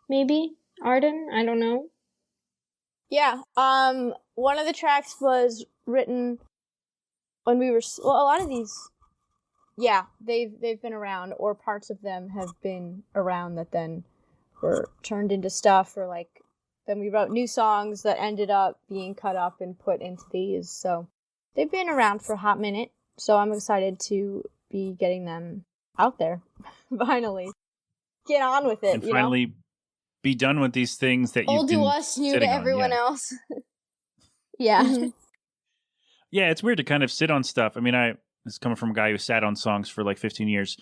maybe. Arden? I don't know. Yeah. One of the tracks was written when we were, a lot of these, yeah, they've been around, or parts of them have been around that then were turned into stuff, or like, then we wrote new songs that ended up being cut up and put into these. So they've been around for a hot minute. So I'm excited to be getting them out there. Finally. Get on with it. And finally be done with these things that old to us, new to everyone else. Yeah. Yeah, it's weird to kind of sit on stuff. I mean, this is coming from a guy who sat on songs for like 15 years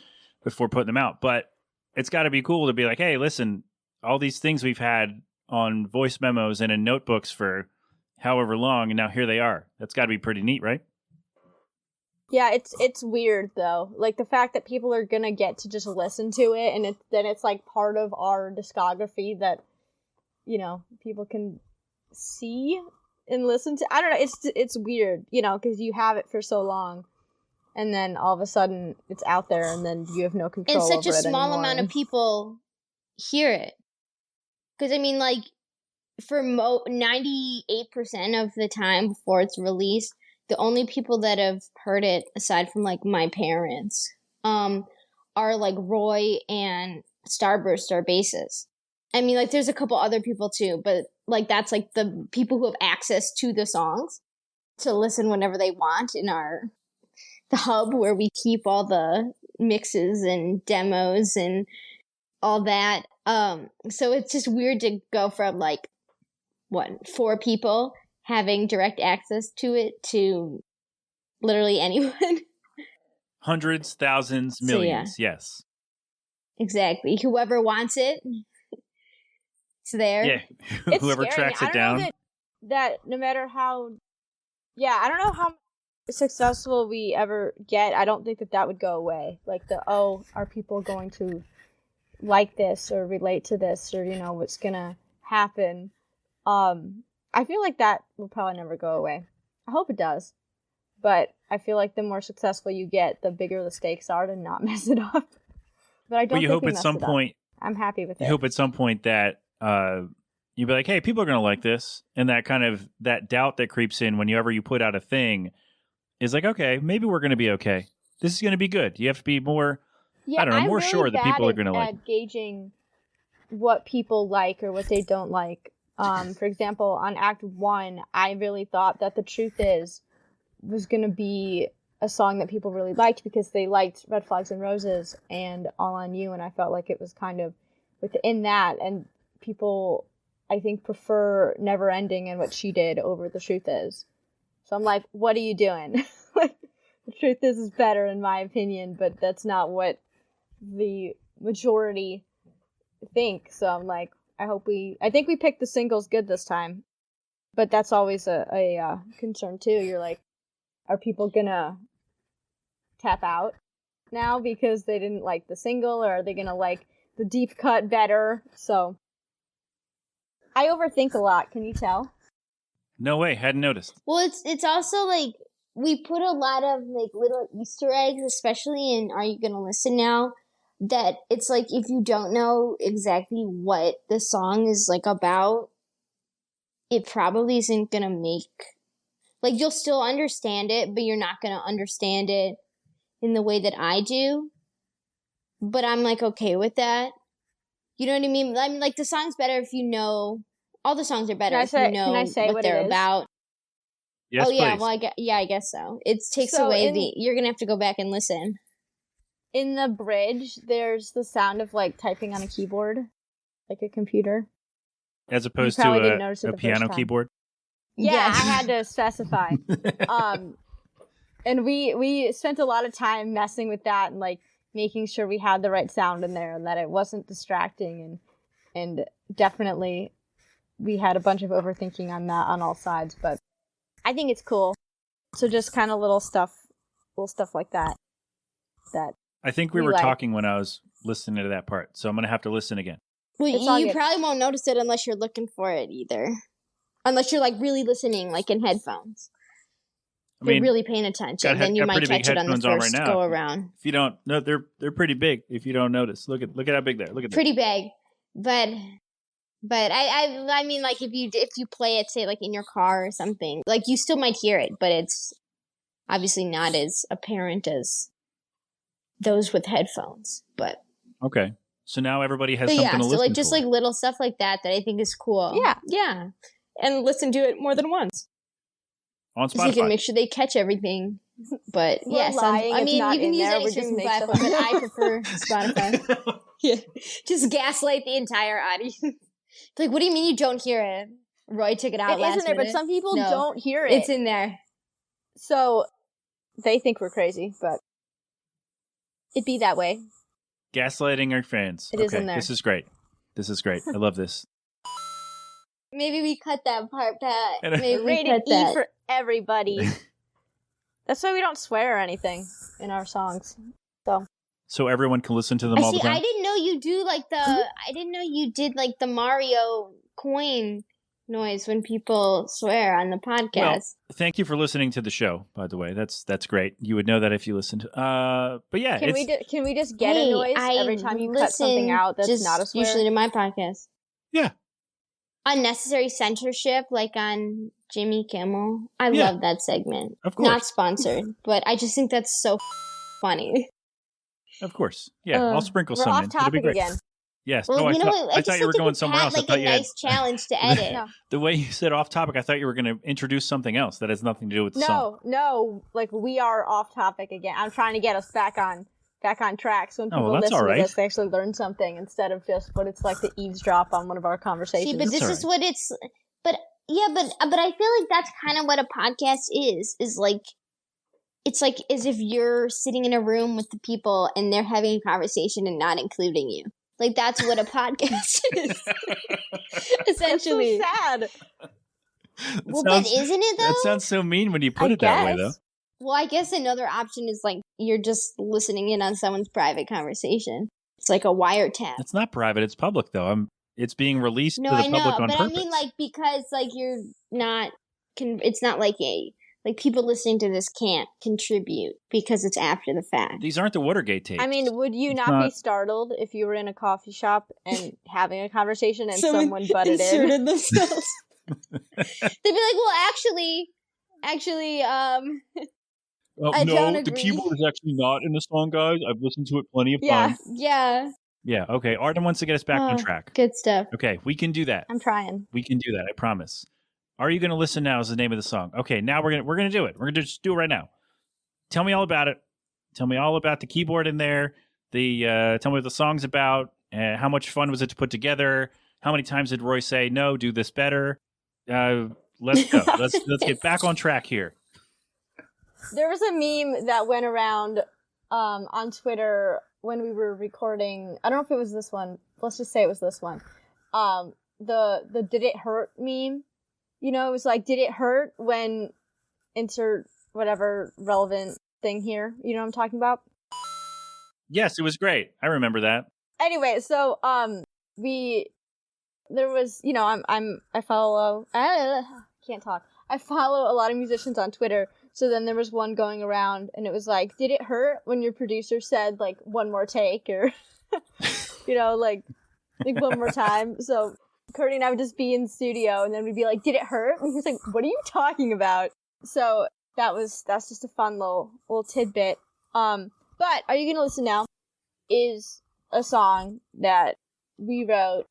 before putting them out. But it's got to be cool to be like, hey, listen, all these things we've had on voice memos and in notebooks for however long, and now here they are. That's got to be pretty neat, right? Yeah, it's weird though. Like the fact that people are gonna get to just listen to it, and it's like part of our discography that, people can see and listen to. I don't know. It's weird, because you have it for so long, and then all of a sudden it's out there, and then you have no control. And such over a small anymore. amount of people hear it. Because I mean, like for 98% of the time before it's released, the only people that have heard it, aside from like my parents, are like Roy and Starburst, our bassist. I mean, like there's a couple other people too, but like that's like the people who have access to the songs to listen whenever they want in the hub where we keep all the mixes and demos and all that. So it's just weird to go from like 4 people having direct access to it to literally anyone. Hundreds, thousands, millions. So, yes. Exactly. Whoever wants it, it's there. Yeah. It's Whoever scary. tracks it down. That no matter how, I don't know how successful we ever get, I don't think that would go away. Like are people going to like this or relate to this, or what's gonna happen? I feel like that will probably never go away. I hope it does, but I feel like the more successful you get, the bigger the stakes are to not mess it up. But I don't. But you hope at some point. I'm happy with it. You hope at some point that you'd be like, hey, people are gonna like this, and that kind of that doubt that creeps in whenever you put out a thing is like, okay, maybe we're gonna be okay. This is gonna be good. You have to be more Yeah, I don't know. I'm more really sure that people bad are going to like. at gauging what people like or what they don't like. For example, on Act 1, I really thought that The Truth Is was going to be a song that people really liked because they liked Red Flags and Roses and All on You, and I felt like it was kind of within that, and people, I think, prefer Never Ending and What She Did over The Truth Is. So I'm like, what are you doing? Like, The Truth Is better in my opinion, but that's not what the majority think. So I'm like, I think we picked the singles good this time, but that's always a concern too. You're like, are people gonna tap out now because they didn't like the single, or are they gonna like the deep cut better? So I overthink a lot. Can you tell? No way, hadn't noticed. Well, it's also like we put a lot of like little Easter eggs, especially in Are You Gonna Listen Now? That it's like if you don't know exactly what the song is like about, it probably isn't gonna make, like, you'll still understand it, but you're not gonna understand it in the way that I do. But I'm like okay with that. You know what I mean? I mean, like, the song's better if you know. All the songs are better if you know can I say what they're it is? about. Yes, oh yeah, please. well I guess so. It takes So away in- you're gonna have to go back and listen. In the bridge, there's the sound of like typing on a keyboard, like a computer. As opposed probably to didn't notice it a the first piano time. keyboard. Yeah, Yes. I had to specify. And we spent a lot of time messing with that and like making sure we had the right sound in there and that it wasn't distracting, and definitely we had a bunch of overthinking on that on all sides, but I think it's cool. So just kind of little stuff like that. I think we We were like- talking when I was listening to that part, so I'm going to have to listen again. Well, It's all you good. probably won't notice it unless you're looking for it either. Unless you're like really listening, like in headphones. I You're mean, really paying attention, got then you got might pretty big catch it on the headphones on right first now. go around. if you don't, no, they're pretty big. If you don't notice, look at how big they are. Look at that. Pretty big, but I mean, like if you play it, say like in your car or something, like you still might hear it, but it's obviously not as apparent as those with headphones. But Okay, so now everybody has But something yeah, to so listen like just for. like little stuff like that I think is cool. Yeah, and listen to it more than once, on so you can Spotify. make sure they catch everything. But We're yeah, lying, I it's mean, not you can in use there, any we just streaming make platform, but something I prefer Spotify. Yeah, just gaslight the entire audience. Like, what do you mean you don't hear it? Roy took it out It last is in there, but minute. some people No, don't hear it. It's in there. So they think we're crazy, but it'd be that way. Gaslighting our fans. It Okay, is in there. This is great. This is great. I love this. Maybe we cut that part, Pat. And I- Maybe we Rated cut E that. for everybody. That's why we don't swear or anything in our songs. So everyone can listen to them I all the see. time. I didn't know you do like the. I didn't know you did like the Mario coin noise when people swear on the podcast. Well, thank you for listening to the show. By the way, that's great. You would know that if you listened. But yeah, Can we just get a noise every time you cut something listen out that's just not a swear? usually to my podcast. Yeah. Unnecessary censorship, like on Jimmy Kimmel. I Yeah. love that segment. Of course. Not sponsored, but I just think that's so funny. Of course. Yeah, I'll sprinkle We're some off in. It'll be topic great. again. Yes. Well, no, you know I what? thought just you were like to going give somewhere Pat, else. I like thought a you had nice challenge to edit. No. the way you said off topic. I thought you were going to introduce something else that has nothing to do with the song. No, like we are off topic again. I'm trying to get us back on track so when Oh, people well, that's listen all to right. this, they actually learn something instead of just what it's like to eavesdrop on one of our conversations. See, but this all is right. what it's. But yeah, but I feel like that's kind of what a podcast is. Is like, it's like as if you're sitting in a room with the people and they're having a conversation and not including you. Like that's what a podcast is. Essentially. That's so sad. That Well, sounds- but isn't it though? That sounds so mean when you put I it that way, guess. though. Well, I guess another option is like you're just listening in on someone's private conversation. It's like a wiretap. It's not private. It's public, though. It's being released No, to the I public know, on but purpose. I mean, like because like you're not. It's not like people listening to this can't contribute because it's after the fact. These aren't the Watergate tapes. I mean, would you It's not be not- startled if you were in a coffee shop and having a conversation and someone butted in? inserted themselves. They'd be like, "Well, actually, I don't the agree. keyboard is actually not in the song, guys. I've listened to it plenty of Yeah. times. Yeah. Yeah, okay. Arden wants to get us back on track. Good stuff. Okay, we can do that. I'm trying. We can do that, I promise. Are You Gonna Listen Now is the name of the song. Okay, now we're gonna do it. We're gonna just do it right now. Tell me all about it. Tell me all about the keyboard in there. Tell me what the song's about. How much fun was it to put together? How many times did Roy say, no, do this better? Let's go. Let's get back on track here. There was a meme that went around on Twitter when we were recording. I don't know if it was this one. Let's just say it was this one. The Did It Hurt meme. You know, it was like, did it hurt when insert whatever relevant thing here? You know what I'm talking about? Yes, it was great. I remember that. Anyway, so there was, you know, I follow can't talk. I follow a lot of musicians on Twitter. So then there was one going around and it was like, did it hurt when your producer said like one more take or you know, like one more time? So Courtney and I would just be in the studio and then we'd be like, did it hurt? And he's like, what are you talking about? So that's just a fun little tidbit. But Are You Gonna Listen Now is a song that we wrote,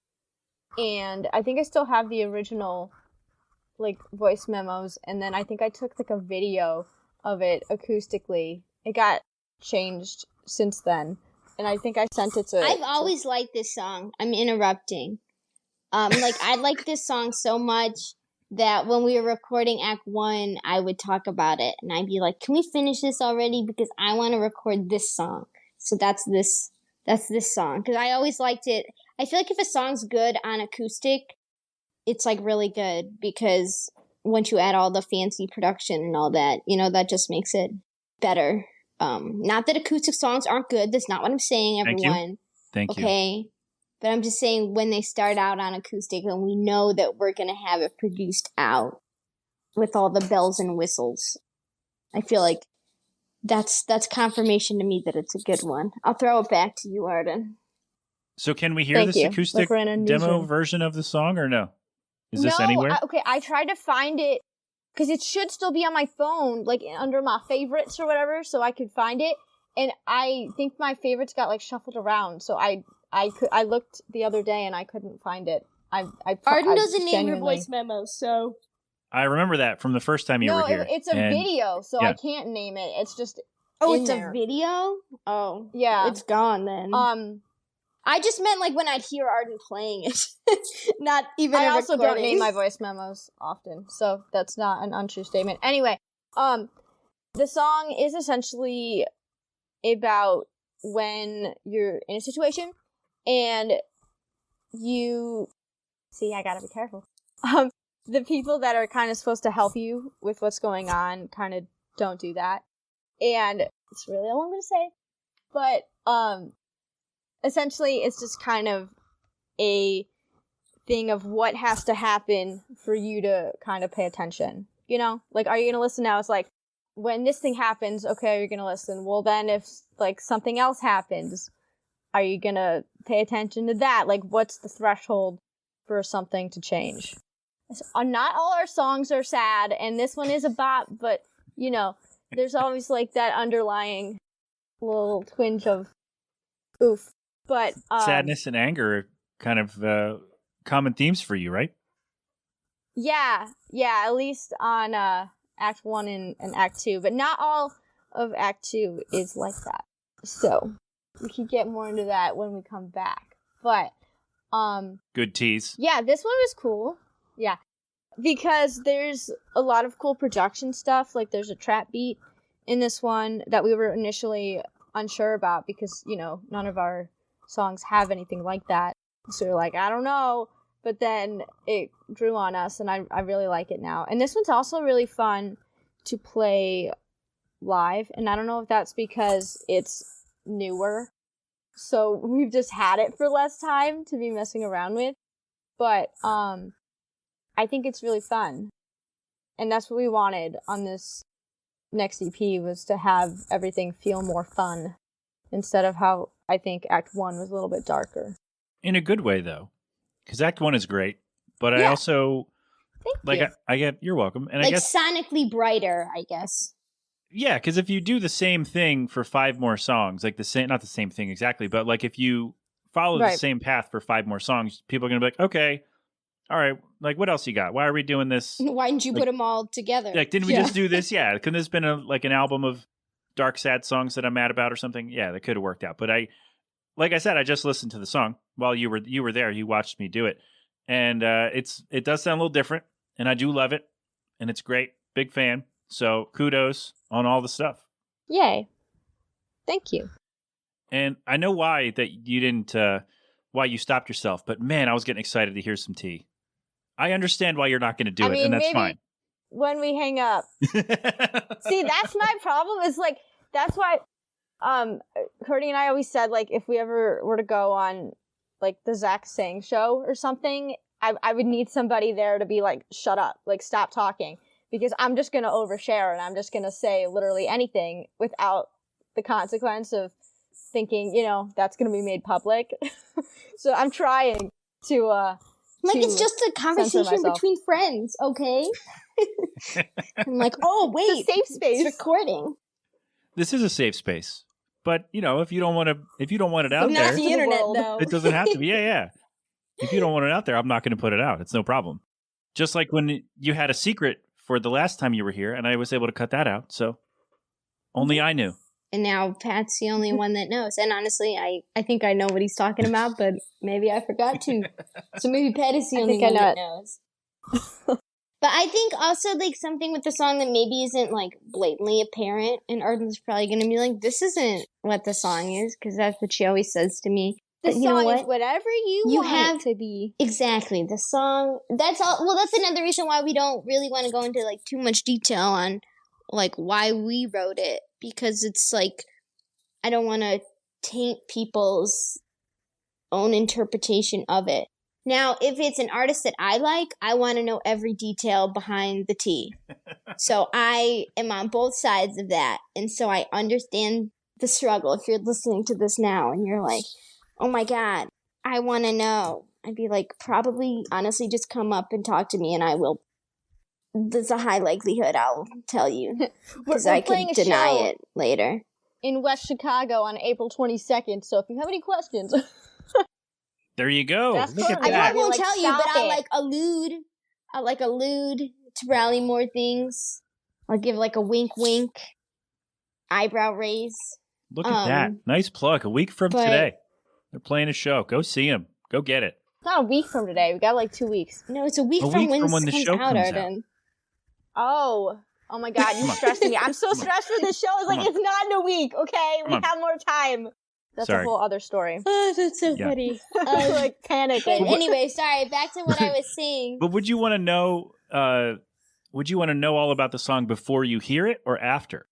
and I think I still have the original like voice memos, and then I think I took like a video of it acoustically. It got changed since then, and I think I sent it to I've always liked this song. I'm interrupting. Like I like this song so much that when we were recording Act 1, I would talk about it and I'd be like, can we finish this already? Because I want to record this song. So that's this song. Because I always liked it. I feel like if a song's good on acoustic, it's like really good. Because once you add all the fancy production and all that, you know, that just makes it better. Not that acoustic songs aren't good. That's not what I'm saying, everyone. Thank you. Okay. But I'm just saying when they start out on acoustic and we know that we're going to have it produced out with all the bells and whistles, I feel like that's confirmation to me that it's a good one. I'll throw it back to you, Arden. So can we hear this acoustic demo version of the song or no? Is this anywhere? I tried to find it because it should still be on my phone, like under my favorites or whatever, so I could find it. And I think my favorites got like shuffled around, so I looked the other day and I couldn't find it. Arden doesn't name your voice memos, so I remember that from the first time you were here. No, it's a video, so I can't name it. It's just it's a video? Oh. Yeah. It's gone then. I just meant like when I'd hear Arden playing it. Not even I also don't name my voice memos often, so that's not an untrue statement. Anyway, the song is essentially about when you're in a situation and I gotta be careful. The people that are kind of supposed to help you with what's going on kind of don't do that. And it's really all I'm gonna say. But, essentially it's just kind of a thing of what has to happen for you to kind of pay attention. You know? Like, Are You Gonna Listen Now? It's like, when this thing happens, okay, you're gonna listen. Well, then if, like, something else happens, are you gonna pay attention to that? Like, what's the threshold for something to change? Not all our songs are sad, and this one is a bop, but, you know, there's always, like, that underlying little twinge of oof. But, sadness and anger are kind of common themes for you, right? Yeah, at least on, Act 1 and Act 2, but not all of Act 2 is like that. So, we can get more into that when we come back. But, good tease. Yeah, this one was cool. Yeah. Because there's a lot of cool production stuff. Like, there's a trap beat in this one that we were initially unsure about because, you know, none of our songs have anything like that. So we're like, I don't know. But then it grew on us, and I really like it now. And this one's also really fun to play live, and I don't know if that's because it's newer. So we've just had it for less time to be messing around with. But I think it's really fun. And that's what we wanted on this next EP, was to have everything feel more fun instead of how I think Act 1 was a little bit darker. In a good way, though. Because Act 1 is great, but I also Thank you. I get you're welcome, and like I guess sonically brighter, I guess. Yeah, because if you do the same thing for 5 more songs, like not the same thing exactly, but like if you follow the Right. same path for 5 more songs, people are gonna be like, okay, all right, like what else you got? Why are we doing this? Why didn't you Like- put them all together? Like, didn't we Yeah. just do this? Yeah, couldn't this been an album of dark, sad songs that I'm mad about or something? Yeah, that could have worked out. But like I said, I just listened to the song while you were there. You watched me do it, and it does sound a little different, and I do love it, and it's great. Big fan. So kudos on all the stuff. Yay. Thank you. And I know why that you didn't, why you stopped yourself. But man, I was getting excited to hear some tea. I understand why you're not going to do I it, mean, and that's maybe fine. when we hang up. See, that's my problem. Is like that's why Cody and I always said like if we ever were to go on like the Zach Sang show or something, I would need somebody there to be like, shut up, like stop talking. Because I'm just gonna overshare and I'm just gonna say literally anything without the consequence of thinking, that's gonna be made public. So I'm trying to Like, to it's just a conversation myself. between friends, okay? I'm like, oh, wait. It's a safe space. It's recording. This is a safe space, but if you don't want it out But there, not the internet, world. though. it doesn't have to be. Yeah. If you don't want it out there, I'm not going to put it out. It's no problem. Just like when you had a secret for the last time you were here, and I was able to cut that out. So only I knew. And now Pat's the only one that knows. And honestly, I think I know what he's talking about, but maybe I forgot to. So maybe Pat is the I only think I one know that it. knows. But I think also, like, something with the song that maybe isn't, like, blatantly apparent, and Arden's probably going to be like, this isn't what the song is, because that's what she always says to me. The But you know song what? is whatever you want have it to be. Exactly. The song, that's all. Well, that's another reason why we don't really want to go into, like, too much detail on, like, why we wrote it, because it's, like, I don't want to taint people's own interpretation of it. Now, if it's an artist that I like, I want to know every detail behind the tea. So I am on both sides of that. And so I understand the struggle. If you're listening to this now and you're like, oh my God, I want to know. I'd be like, probably, honestly, just come up and talk to me and I will. There's a high likelihood I'll tell you. Because We're I playing can a deny show it later. in West Chicago on April 22nd. So if you have any questions, There you go. That's Look at perfect. I that. probably won't Like, tell you, but stop I'll it. like allude to probably more things. I'll give like a wink, eyebrow raise. Look at that. Nice plug. A week from but- today. They're playing a show. Go see them. Go get it. it's not a week from today. We got like 2 weeks. No, it's a week, A from, week when from when this the comes show out, comes out. Arden. Oh my God, you Come on. stressed me. I'm so stressed for this show. It's Come like, on. it's not in a week, okay? Come We on. have more time. That's Sorry. a whole other story. Oh, that's so Yeah. funny. Like But panicking. anyway, sorry. Back to what I was saying. But would you want to know? Would you want to know all about the song before you hear it or after?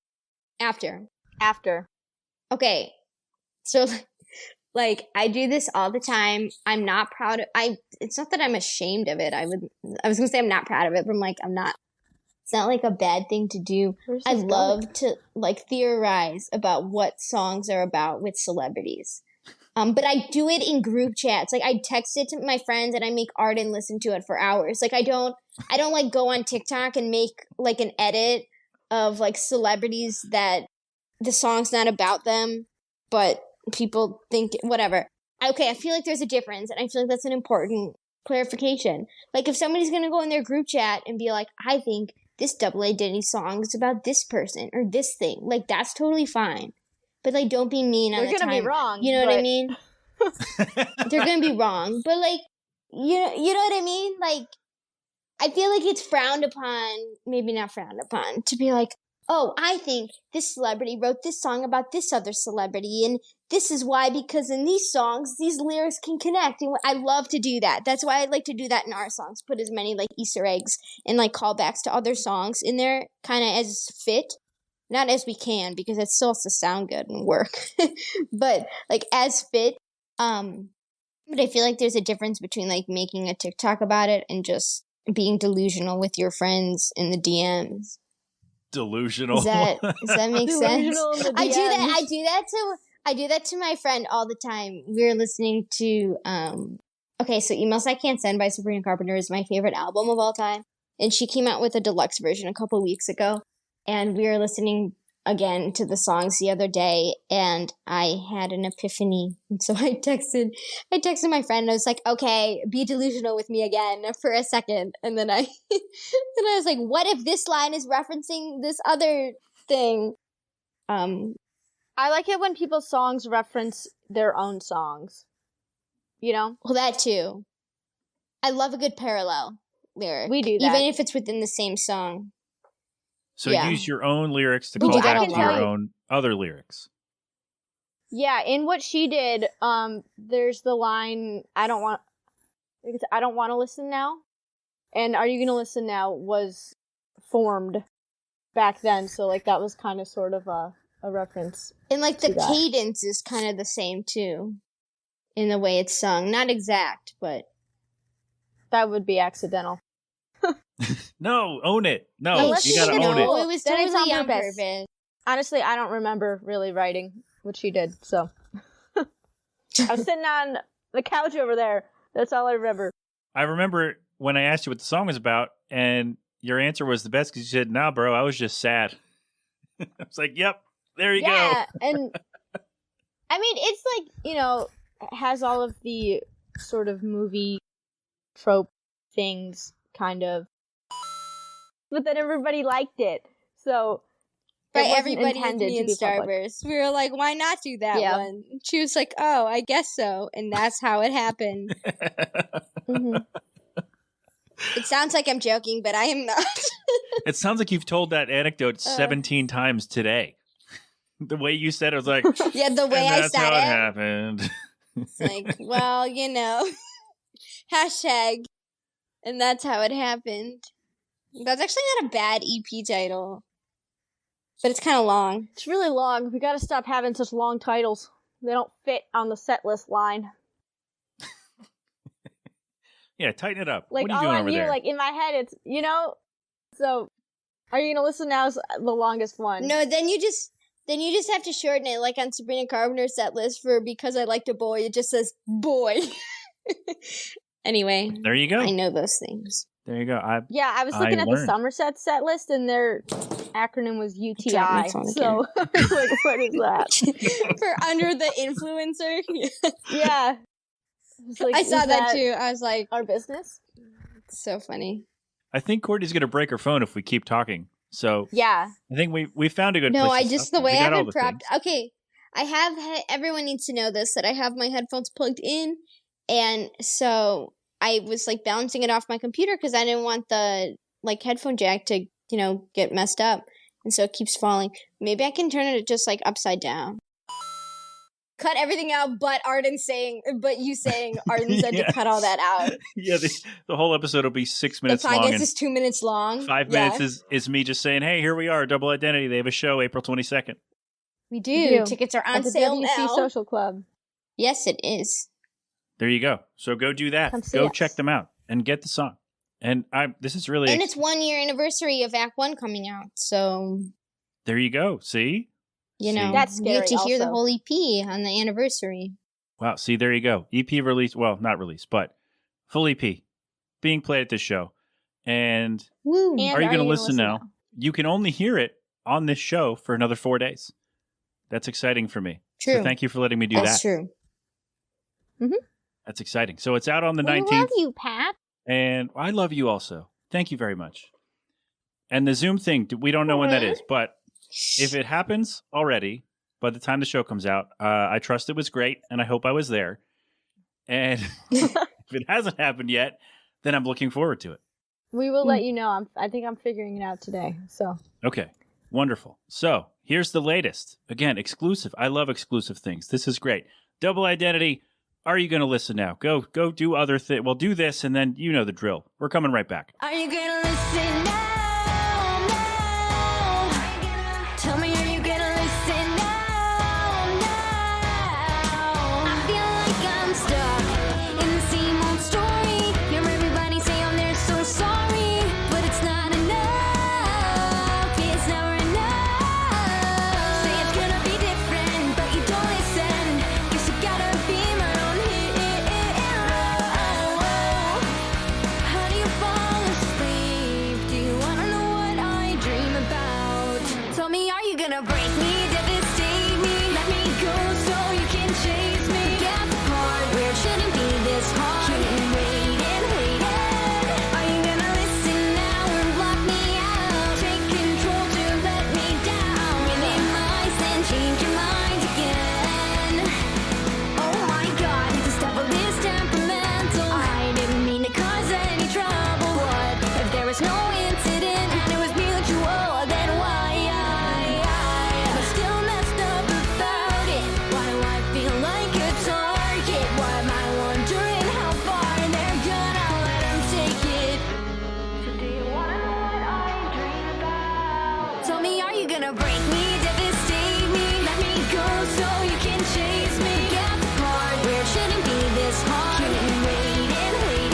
After. After. Okay, so like I do this all the time. I'm not proud of. It's not that I'm ashamed of it. I was gonna say I'm not proud of it, but I'm like I'm not. It's not like a bad thing to do. Where's I this going? love to like theorize about what songs are about with celebrities. But I do it in group chats. Like I text it to my friends and I make Arden listen to it for hours. Like I don't like go on TikTok and make like an edit of like celebrities that the song's not about them, but people think whatever. Okay, I feel like there's a difference, and I feel like that's an important clarification. Like if somebody's gonna go in their group chat and be like, I think this AA Diddy song is about this person or this thing, like that's totally fine. But like don't be mean on They're the gonna be timeline. wrong, You know what I but- mean? They're gonna be wrong. But like you know what I mean? Like I feel like it's frowned upon, maybe not frowned upon, to be like, oh, I think this celebrity wrote this song about this other celebrity, and this is why, because in these songs, these lyrics can connect. And I love to do that. That's why I like to do that in our songs. Put as many like Easter eggs and like callbacks to other songs in there, kind of as fit. Not as we can, because it still has to sound good and work. But like as fit. But I feel like there's a difference between like making a TikTok about it and just being delusional with your friends in the DMs. Delusional. Does that make sense? Delusional in the I do that. DMs. I do that to my friend all the time. We were listening to okay, so Emails I Can't Send by Sabrina Carpenter is my favorite album of all time, and she came out with a deluxe version a couple weeks ago, and we were listening again to the songs the other day, and I had an epiphany. And so I texted my friend, and I was like, okay, be delusional with me again for a second. And then I was like, what if this line is referencing this other thing? I like it when people's songs reference their own songs. You know? Well, that too. I love a good parallel lyric. We do that. Even if it's within the same song. So Yeah. use your own lyrics to We call do that back a to lot. your own other lyrics. Yeah, in what she did, there's the line, I don't want to listen now. And Are You Gonna Listen Now was formed back then, so like that was kind of sort of a reference. And like the to that. cadence is kind of the same too. In the way it's sung. Not exact, but That would be accidental. No, own it. No, Unless you gotta you own know- it. it was Then it's totally on on purpose. purpose. Honestly, I don't remember really writing what she did, so. I was sitting on the couch over there. That's all I remember. I remember when I asked you what the song was about, and your answer was the best because you said, "Nah, bro, I was just sad." I was like, "Yep, there you Yeah, and I mean, it's like, you know, it has all of the sort of movie trope things, kind of. But then everybody liked it, so it Right, wasn't everybody with intended me to and be public. Starburst. We were like, why not do that Yeah. one? She was like, oh, I guess so. And that's how it happened. go." Mhm. It sounds like I'm joking, but I am not. It sounds like you've told that anecdote 17 times today. The way you said it was like, Yeah, the way and I that's said how it. happened. It's like, well, you know, hashtag. And that's how it happened. That's actually not a bad EP title. But it's kind of long. It's really long. We gotta stop having such long titles. They don't fit on the set list line. Yeah, tighten it up. Like, What are you all doing on over here, there? like, in my head, it's, you know? So, Are You Gonna Listen Now is the longest one. No, then you just have to shorten it, like on Sabrina Carpenter's set list for Because I Liked a Boy. It just says boy. Anyway, There you go. I know those things. There you go. Yeah, I was looking I at learned. the Somerset set list, and their acronym was Dropped my UTI. phone So, I was like, what is that? For Under the Influencer. Yeah. It's like, I saw is that too. I was like, Our business? it's so funny. I think Courtney's going to break her phone if we keep talking. So Yeah. I think we found a good No, place I to just, stop. the way We I got all have the it propped. things. Okay, I have, everyone needs to know this, that I have my headphones plugged in. And so I was like bouncing it off my computer because I didn't want the like headphone jack to, you know, get messed up. And so it keeps falling. Maybe I can turn it just like upside down. Cut everything out but Arden saying, but you saying Arden said to cut all that out. Yeah, the whole episode will be 6 minutes The long. podcast And is 2 minutes long. 5 Yeah. minutes is me just saying, hey, here we are, Double Identity. They have a show April 22nd. We We do. do. Tickets are on At the sale WC now. Social Club. Yes, it is. There you go. So go do that. Come see Go us. check them out and get the song. And this is really And it's 1 year anniversary of Act 1 coming out. So, there you go. See? you See? know, That's you get to scary hear the also. whole EP on the anniversary. Wow. See, there you go. EP release. Well, not release, but full EP being played at this show. And Woo. And Are You Gonna Listen Now? Now? You can only hear it on this show for another 4 days. That's exciting for me. True. So thank you for letting me do That's that. true. That's exciting. So it's out on the We 19th. love you, Pat. And I love you also. Thank you very much. And the Zoom thing, we don't know when that is, but if it happens already, by the time the show comes out, I trust it was great, and I hope I was there. And if it hasn't happened yet, then I'm looking forward to it. We will let you know. I think I'm figuring it out today. So Okay, wonderful. So here's the latest. Again, exclusive. I love exclusive things. This is great. Double Identity. Are You Gonna Listen Now? Go do other things. Well, do this, and then you know the drill. We're coming right back. Are you gonna listen now? Now? Tell me, are you gonna listen now? Now? I feel like I'm stuck in the same old story. Hear everybody say I'm there, so sorry, but it's not enough. It's never enough. Say it's gonna be different, but you don't listen. Guess you gotta be my own hero. How do you fall asleep? Do you gonna break me, devastate me, let me go so you can chase me. Forget the part where it shouldn't be this hard. Keep waiting, waiting. Are you gonna listen now and block me out? Take control to let me down. Minimize then change your mind again. Oh my God, this devil is temperamental. I didn't mean to cause any trouble. What if there was no incident and it was mutual? Then why am I still messed up about it? Why do I feel like a target? Why am I wondering how far they're gonna let him take it? So do you wanna know what I dream about? Tell me, are you gonna break me, devastate me, let me go so you can chase me? Forget the part where it shouldn't be this hard. Keep waiting, waiting.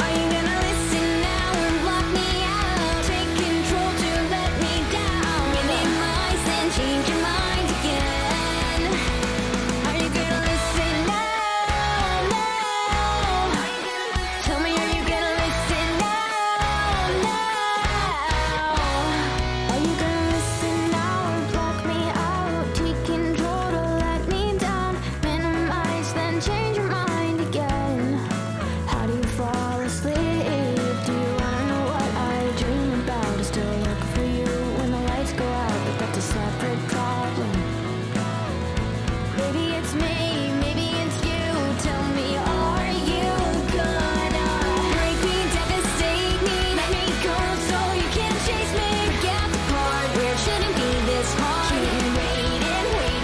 Are you gonna listen now and block me out? Take control to let me down. Minimize then change your mind again. Are you gonna listen now? Tell me, are you gonna listen now? Are you gonna listen now and block me out? Take control to let me down. Minimize then change your mind again. How do you fall asleep? Do you wanna know what I dream about? I still look for you when the lights go out, but that's a separate problem. Maybe it's me, maybe it's you. Tell me, are you gonna break me, devastate me, let me go so you can chase me? Forget the part where it shouldn't be this hard. Keep waiting, waiting.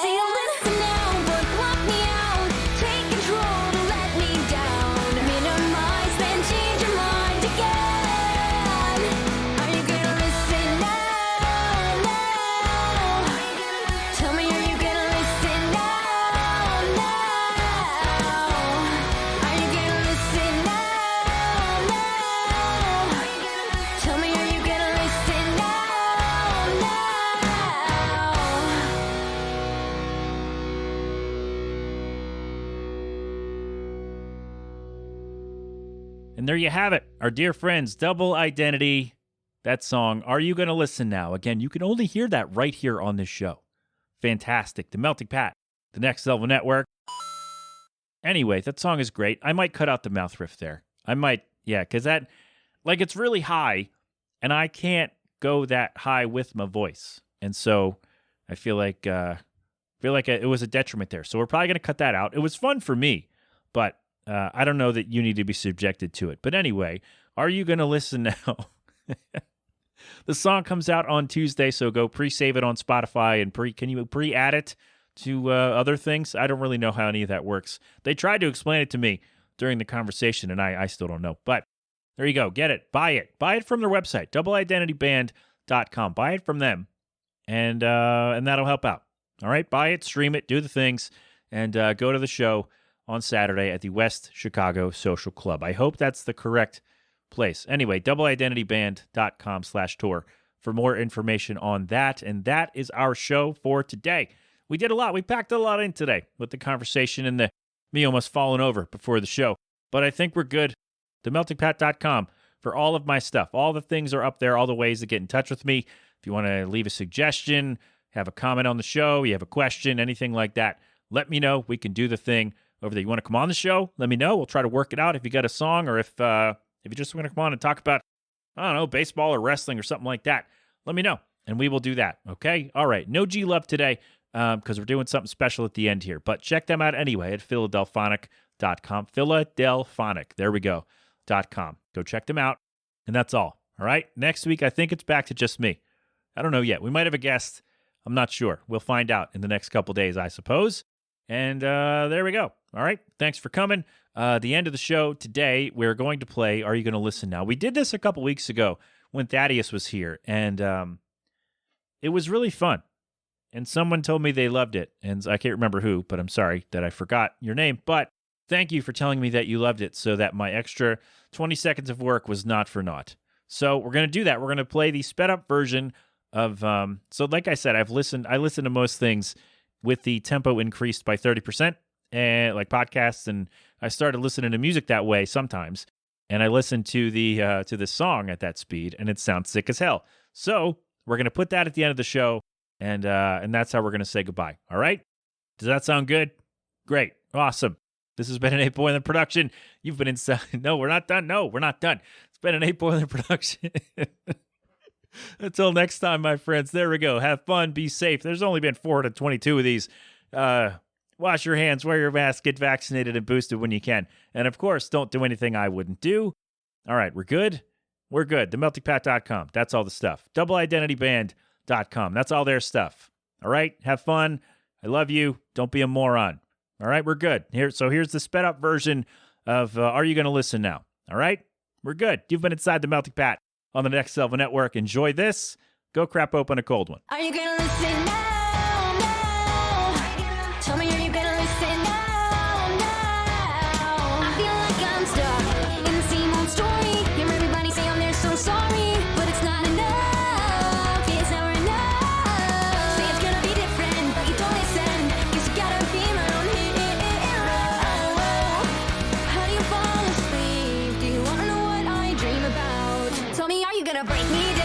Say listen now, but block me out. Take control to let me down. Minimize then change your mind again. Are you gonna listen now? Tell me, are you gonna listen now? Are you gonna listen now? Tell me, are you gonna listen now? And there you have it, our dear friends, Double Identity. That song, Are You Gonna Listen Now? Again, you can only hear that right here on this show. Fantastic. The Melting Pat, the Next Level Network. Anyway, that song is great. I might cut out the mouth riff there. I might, yeah, because that, like, it's really high, and I can't go that high with my voice. And so I feel like it was a detriment there. So we're probably going to cut that out. It was fun for me, but I don't know that you need to be subjected to it. But anyway, Are You Gonna Listen Now? The song comes out on Tuesday, so go pre-save it on Spotify and can you pre-add it to other things? I don't really know how any of that works. They tried to explain it to me during the conversation, and I still don't know. But there you go. Get it. Buy it. Buy it from their website, doubleidentityband.com. Buy it from them, and that'll help out. All right? Buy it, stream it, do the things, and go to the show on Saturday at the West Chicago Social Club. I hope that's the correct place. Anyway, doubleidentityband.com/tour for more information on that. And that is our show for today. We did a lot. We packed a lot in today with the conversation and me almost falling over before the show. But I think we're good. TheMeltingPat.com for all of my stuff. All the things are up there, all the ways to get in touch with me. If you want to leave a suggestion, have a comment on the show, you have a question, anything like that, let me know. We can do the thing over there. You want to come on the show? Let me know. We'll try to work it out if you got a song, or if you just want to come on and talk about, I don't know, baseball or wrestling or something like that, let me know, and we will do that, okay? All right, no G-Love today because we're doing something special at the end here, but check them out anyway at Philadelphonic.com. Philadelphonic, there we go, .com. Go check them out, and that's all right? Next week, I think it's back to just me. I don't know yet. We might have a guest. I'm not sure. We'll find out in the next couple days, I suppose. And there we go. All right. Thanks for coming. The end of the show today, we're going to play Are You Gonna Listen Now? We did this a couple weeks ago when Thaddeus was here, and it was really fun. And someone told me they loved it, and I can't remember who, but I'm sorry that I forgot your name. But thank you for telling me that you loved it, so that my extra 20 seconds of work was not for naught. So we're going to do that. We're going to play the sped up version of, so like I said, I listen to most things with the tempo increased by 30%, and like podcasts, and I started listening to music that way sometimes, and I listened to this song at that speed, and it sounds sick as hell. So We're going to put that at the end of the show, and that's how we're going to say goodbye. All right? Does that sound good? Great. Awesome. This has been an 8 Boiling production. You've been inside. No, we're not done. No, we're not done. It's been an 8 Boiling production. Until next time, my friends, there we go. Have fun. Be safe. There's only been 422 of these. Wash your hands, wear your mask, get vaccinated and boosted when you can. And of course, don't do anything I wouldn't do. All right, we're good? We're good. TheMeltingPat.com. That's all the stuff. DoubleIdentityBand.com. That's all their stuff. All right, have fun. I love you. Don't be a moron. All right, we're good. Here's the sped up version of Are You Gonna Listen Now? All right, we're good. You've been inside the Melting Pat on the Next Level Network. Enjoy this. Go crap open a cold one. Are you gonna listen now? Now? Tell me, are you gonna listen now? Now? I feel like I'm stuck in the same old story. Hear everybody say they're so sorry, but it's not enough. It's never enough. Say it's gonna be different, but you don't listen. Guess you gotta be my own hero. How do you fall asleep? Do you wanna know what I dream about? Tell me, are you gonna break me down?